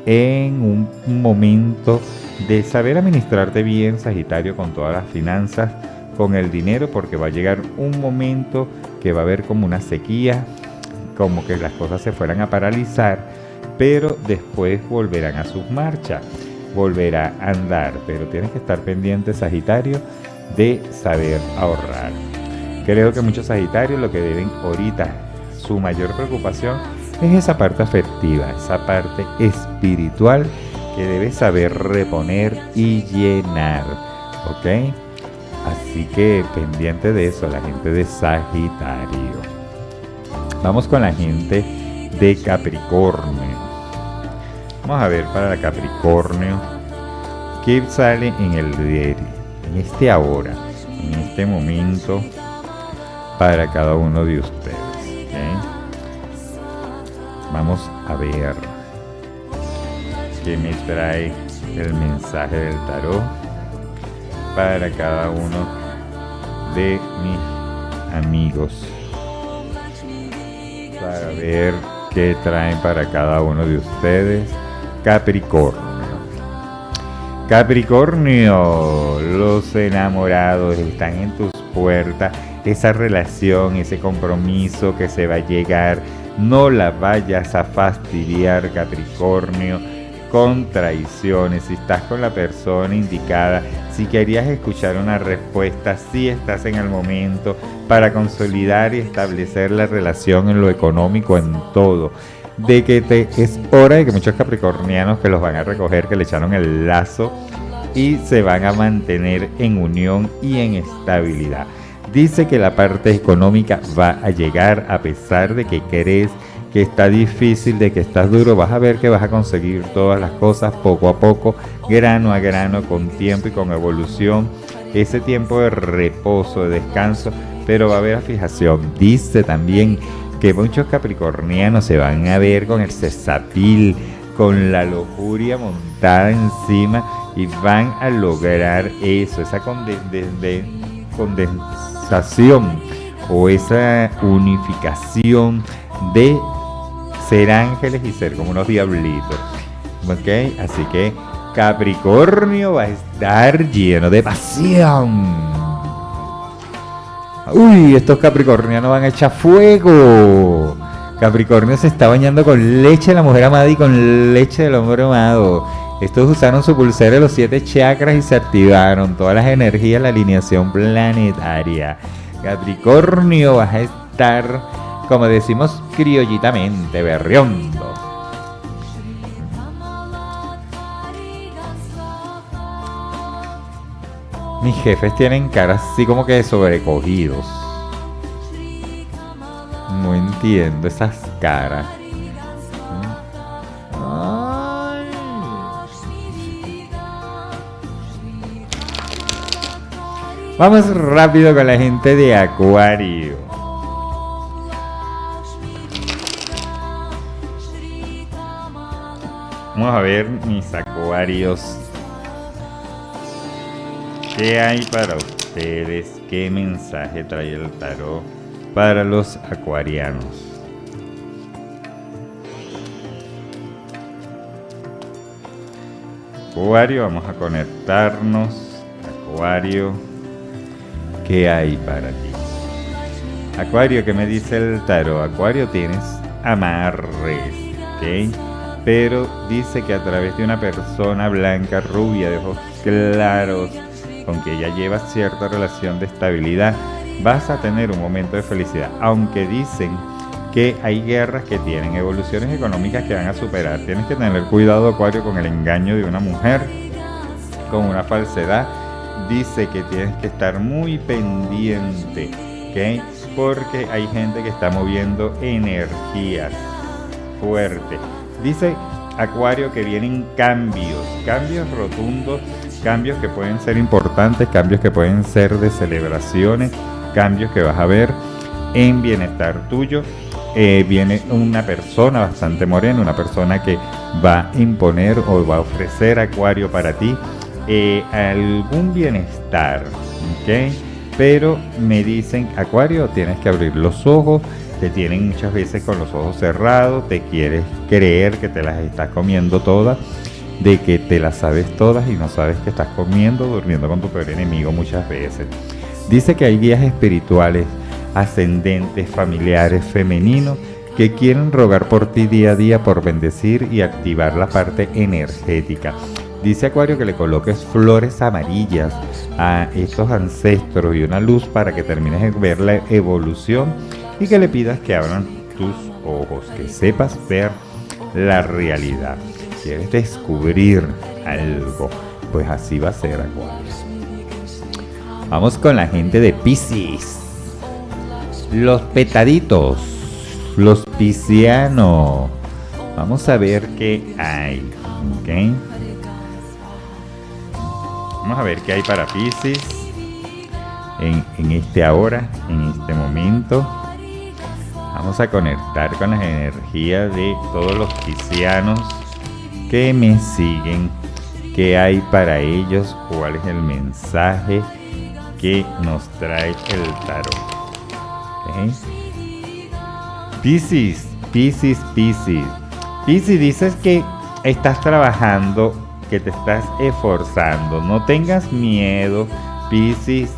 en un momento de saber administrarte bien, Sagitario, con todas las finanzas, con el dinero, porque va a llegar un momento que va a haber como una sequía, como que las cosas se fueran a paralizar, pero después volverán a sus marchas, volverá a andar, pero tienes que estar pendiente, Sagitario, de saber ahorrar. Creo que muchos Sagitarios lo que deben ahorita, su mayor preocupación es esa parte afectiva, esa parte espiritual que debes saber reponer y llenar, ¿ok? Así que pendiente de eso, la gente de Sagitario. Vamos con la gente de Capricornio. Vamos a ver para la Capricornio qué sale en este ahora, en este momento, para cada uno de ustedes. Vamos a ver qué me trae el mensaje del tarot para cada uno de mis amigos, para ver qué traen para cada uno de ustedes. Capricornio. Capricornio, los enamorados están en tus puertas. Esa relación, ese compromiso que se va a llegar, no la vayas a fastidiar, Capricornio, con traiciones. Si estás con la persona indicada, si querías escuchar una respuesta, si estás en el momento para consolidar y establecer la relación en lo económico, en todo, de que es hora de que muchos capricornianos que los van a recoger, que le echaron el lazo y se van a mantener en unión y en estabilidad. Dice que la parte económica va a llegar, a pesar de que crees que está difícil, de que estás duro, vas a ver que vas a conseguir todas las cosas poco a poco, grano a grano, con tiempo y con evolución. Ese tiempo de reposo, de descanso, pero va a haber fijación. Dice también que muchos capricornianos se van a ver con el cesapil, con la lujuria montada encima, y van a lograr eso, esa condensación o esa unificación de ser ángeles y ser como unos diablitos. ¿Ok? Así que Capricornio va a estar lleno de pasión. Uy, estos capricornianos van a echar fuego. Capricornio se está bañando con leche de la mujer amada y con leche del hombre amado. Estos usaron su pulsera de los 7 chakras y se activaron todas las energías, la alineación planetaria. Capricornio, vas a estar, como decimos criollitamente, berriondo. Mis jefes tienen caras así como que sobrecogidos. No entiendo esas caras. Ay. Vamos rápido con la gente de Acuario. Vamos a ver mis Acuarios. ¿Qué hay para ustedes? ¿Qué mensaje trae el tarot para los acuarianos? Acuario, vamos a conectarnos. Acuario, ¿qué hay para ti? Acuario, ¿qué me dice el tarot? Acuario, tienes amarres, ¿ok? Pero dice que a través de una persona blanca, rubia, de ojos claros, con que ella lleva cierta relación de estabilidad, vas a tener un momento de felicidad, aunque dicen que hay guerras que tienen evoluciones económicas que van a superar. Tienes que tener cuidado, Acuario, con el engaño de una mujer, con una falsedad. Dice que tienes que estar muy pendiente, ¿ok? Porque hay gente que está moviendo energías fuertes. Dice Acuario que vienen cambios rotundos, cambios que pueden ser importantes, cambios que pueden ser de celebraciones, cambios que vas a ver en bienestar tuyo. Viene una persona bastante morena, una persona que va a imponer o va a ofrecer, Acuario, para ti algún bienestar, ¿ok? Pero me dicen, Acuario, tienes que abrir los ojos. Te tienen muchas veces con los ojos cerrados, te quieres creer que te las estás comiendo todas, de que te las sabes todas y no sabes que estás comiendo, durmiendo con tu peor enemigo muchas veces. Dice que hay guías espirituales, ascendentes, familiares, femeninos, que quieren rogar por ti día a día por bendecir y activar la parte energética. Dice Acuario que le coloques flores amarillas a estos ancestros y una luz para que termines de ver la evolución y que le pidas que abran tus ojos, que sepas ver la realidad. ¿Quieres descubrir algo? Pues así va a ser, Acuario. Vamos con la gente de Piscis. Los petaditos, los piscianos. Vamos a ver qué hay, ¿ok? Vamos a ver qué hay para Piscis en este ahora, en este momento. Vamos a conectar con las energías de todos los piscianos que me siguen. ¿Qué hay para ellos? ¿Cuál es el mensaje que nos trae el tarot? ¿Okay? Piscis, dices que estás trabajando, que te estás esforzando. No tengas miedo, Piscis.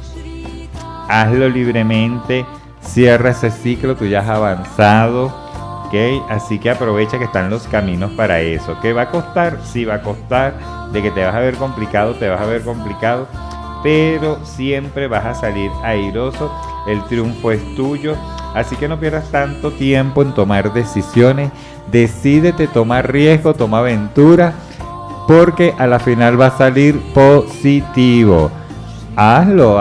Hazlo libremente. Cierra ese ciclo, tú ya has avanzado, ¿ok? Así que aprovecha que están los caminos para eso. ¿Qué va a costar? Sí va a costar. De que te vas a ver complicado, pero siempre vas a salir airoso. El triunfo es tuyo. Así que no pierdas tanto tiempo en tomar decisiones. Decídete, toma riesgo, toma aventura, porque a la final va a salir positivo. Hazlo.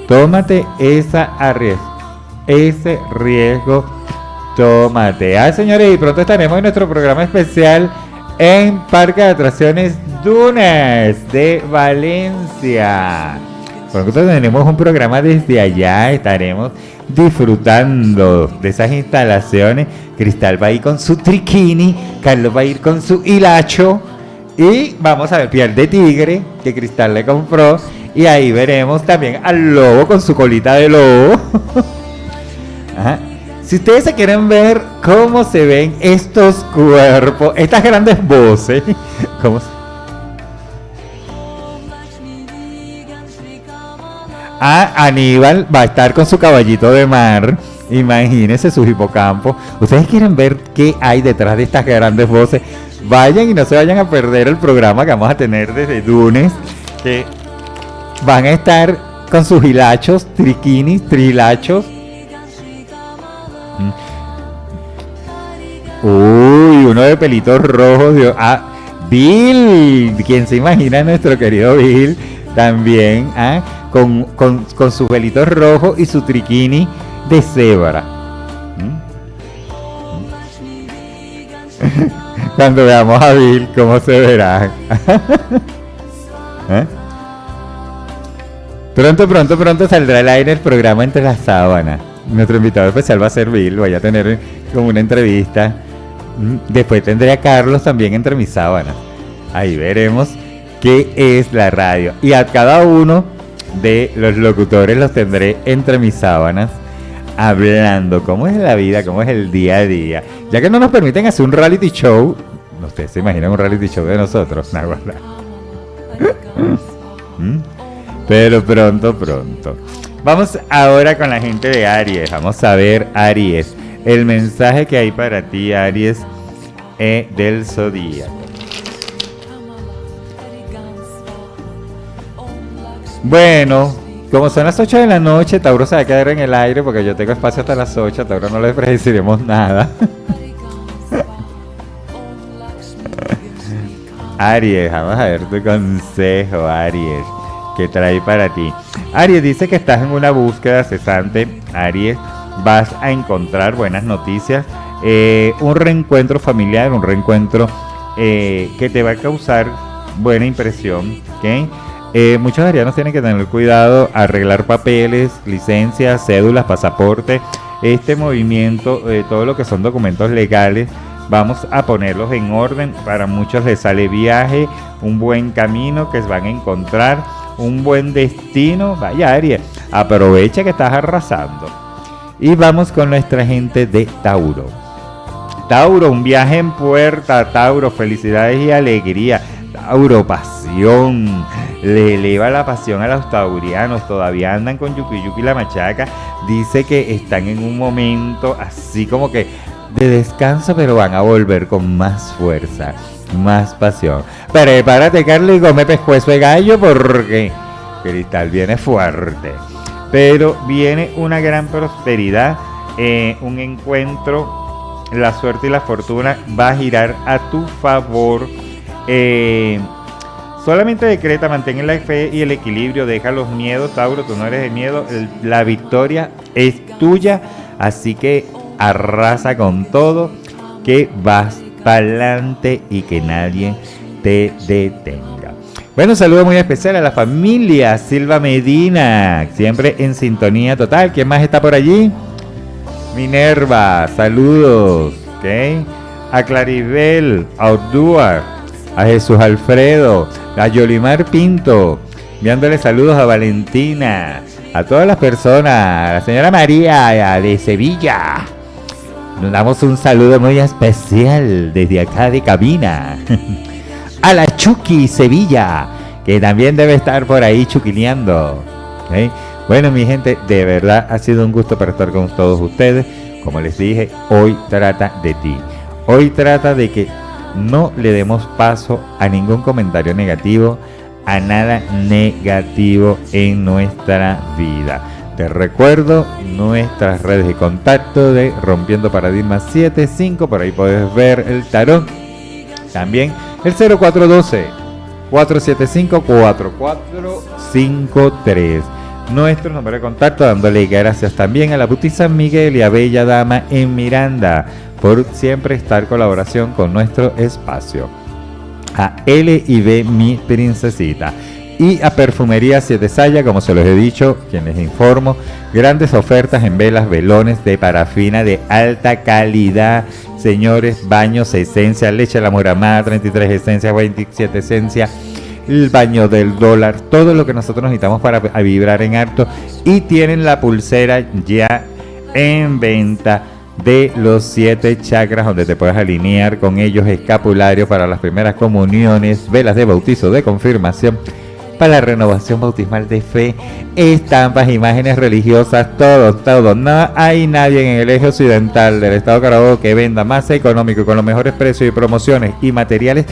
Tómate ese riesgo, tómate. Señores, y pronto estaremos en nuestro programa especial en Parque de Atracciones Dunes de Valencia. Pronto tenemos un programa desde allá, estaremos disfrutando de esas instalaciones. Cristal va a ir con su triquini, Carlos va a ir con su hilacho Y vamos a ver piel de tigre que Cristal le compró. Y ahí veremos también al lobo con su colita de lobo. Ajá. Si ustedes se quieren ver cómo se ven estos cuerpos, estas grandes voces, ¿cómo se... Aníbal va a estar con su caballito de mar. Imagínense sus hipocampos. Ustedes quieren ver qué hay detrás de estas grandes voces. Vayan y no se vayan a perder el programa que vamos a tener desde lunes. Que van a estar con sus hilachos, triquinis, trilachos. Uy, uno de pelitos rojos. Bill. ¿Quién se imagina nuestro querido Bill? También, con su pelito rojo y su triquini de cebra. Cuando veamos a Bill, ¿cómo se verá? Pronto saldrá al aire el programa Entre las Sábanas. Nuestro invitado especial va a ser Bill. Voy a tener como una entrevista. Después tendré a Carlos también entre mis sábanas. Ahí veremos qué es la radio. Y a cada uno de los locutores los tendré entre mis sábanas, hablando cómo es la vida, cómo es el día a día. Ya que no nos permiten hacer un reality show. Ustedes se imaginan un reality show de nosotros, ¿no? Pero pronto. Vamos ahora con la gente de Aries. Vamos a ver, Aries, el mensaje que hay para ti, Aries, del zodíaco. Bueno, como son las 8 de la noche, Tauro se va a quedar en el aire porque yo tengo espacio hasta las 8. A Tauro no le predeciremos nada. Aries, vamos a ver tu consejo, Aries, que trae para ti. Aries dice que estás en una búsqueda cesante. Aries, vas a encontrar buenas noticias, un reencuentro familiar, un reencuentro que te va a causar buena impresión, ¿ok? Muchos arianos tienen que tener cuidado, arreglar papeles, licencias, cédulas, pasaporte. Este movimiento, todo lo que son documentos legales, vamos a ponerlos en orden. Para muchos les sale viaje, un buen camino que van a encontrar, un buen destino. Vaya, Aries, aprovecha que estás arrasando. Y vamos con nuestra gente de Tauro. Tauro, un viaje en puerta. Tauro, felicidades y alegría. Tauro, pasión. Le eleva la pasión a los taurianos. Todavía andan con Yuki Yuki la machaca. Dice que están en un momento así como que de descanso, pero van a volver con más fuerza, más pasión. Prepárate, Carlos, y come pescuezo de gallo porque Cristal viene fuerte. Pero viene una gran prosperidad, un encuentro, la suerte y la fortuna va a girar a tu favor. Solamente decreta, mantén la fe y el equilibrio, deja los miedos, Tauro, tú no eres de miedo, la victoria es tuya, así que arrasa con todo, que vas para adelante y que nadie te detenga. Bueno, un saludo muy especial a la familia Silva Medina, siempre en sintonía total. ¿Quién más está por allí? Minerva, saludos, ¿ok? A Claribel, a Ordúa, a Jesús Alfredo, a Yolimar Pinto, enviándole saludos a Valentina, a todas las personas, a la señora María de Sevilla. Nos damos un saludo muy especial desde acá de cabina. A la Chucky Sevilla, que también debe estar por ahí chuquileando. ¿Okay? Bueno, mi gente, de verdad ha sido un gusto para estar con todos ustedes. Como les dije, hoy trata de ti. Hoy trata de que no le demos paso a ningún comentario negativo, a nada negativo en nuestra vida. Te recuerdo nuestras redes de contacto de Rompiendo Paradigmas 75, por ahí puedes ver el tarot. También el 0412-475-4453. Nuestro número de contacto, dándole gracias también a la Boutique San Miguel y a Bella Dama en Miranda por siempre estar en colaboración con nuestro espacio. A L&B Mi Princesita. Y a Perfumería Siete Saya, como se los he dicho, quien les informo, grandes ofertas en velas, velones de parafina de alta calidad señores, baños, esencia, leche la muramada, 33 esencias, 27 esencias, el baño del dólar, todo lo que nosotros necesitamos para vibrar en alto. Y tienen la pulsera ya en venta de los 7 chakras, donde te puedes alinear con ellos, escapulario para las primeras comuniones, velas de bautizo, de confirmación, para la renovación bautismal de fe, estampas, imágenes religiosas, todo. No hay nadie en el eje occidental del estado Carabobo que venda más económico, con los mejores precios y promociones y materiales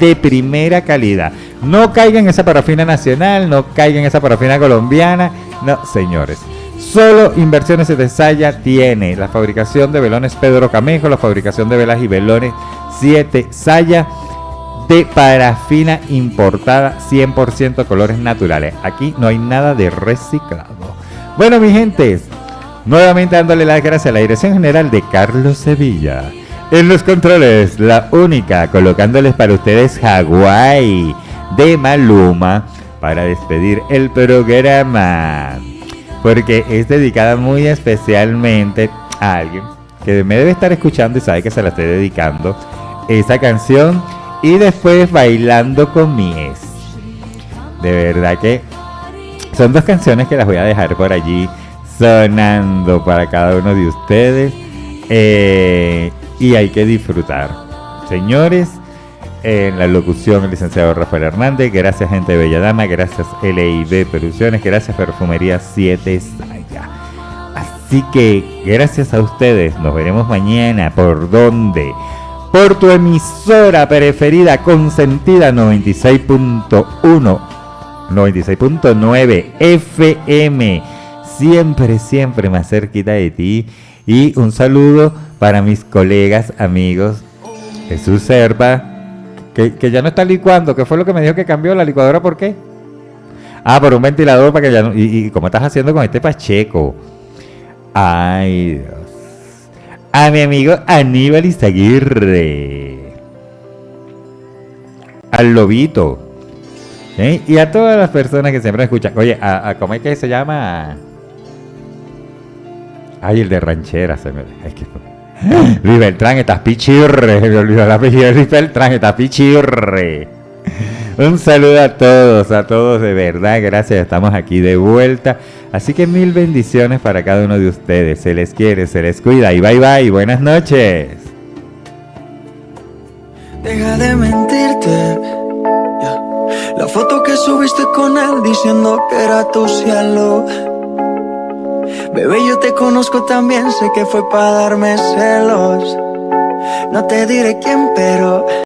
de primera calidad. No caigan en esa parafina nacional, no caigan en esa parafina colombiana, no, señores. Solo Inversiones de Saya tiene la fabricación de velones Pedro Camejo, la fabricación de velas y velones 7 Saya, de parafina importada, 100% colores naturales. Aquí no hay nada de reciclado. Bueno, mi gente, nuevamente dándole las gracias a la Dirección General de Carlos Sevilla. En los controles, la única, colocándoles para ustedes Hawái de Maluma para despedir el programa, porque es dedicada muy especialmente a alguien que me debe estar escuchando y sabe que se la estoy dedicando esa canción. Y después Bailando con mi ex. De verdad que son 2 canciones que las voy a dejar por allí sonando para cada uno de ustedes. Y hay que disfrutar. Señores, en la locución el licenciado Rafael Hernández. Gracias, gente de Bella Dama. Gracias, LIB Producciones. Gracias, Perfumería 7 Saya. Así que gracias a ustedes. Nos veremos mañana. ¿Por dónde? Por tu emisora preferida, consentida, 96.1, 96.9 FM, siempre más cerquita de ti. Y un saludo para mis colegas, amigos, Jesús Serpa, que ya no está licuando. ¿Qué fue lo que me dijo que cambió la licuadora? ¿Por qué? Por un ventilador para que ya no... ¿Y cómo estás haciendo con este Pacheco? Ay, Dios. A mi amigo Aníbal Izaguirre, al Lobito, y a todas las personas que siempre escuchan. Oye, ¿cómo es que se llama? Ay, el de ranchera se me... Es que... Luis Beltrán, estás pichirre. Me olvidó la apellido de Luis Beltrán, estás pichirre. Un saludo a todos de verdad, gracias, estamos aquí de vuelta. Así que 1000 bendiciones para cada uno de ustedes. Se les quiere, se les cuida y bye, buenas noches. Deja de mentirte, la foto que subiste con él diciendo que era tu cielo. Bebé, yo te conozco también, sé que fue para darme celos. No te diré quién, pero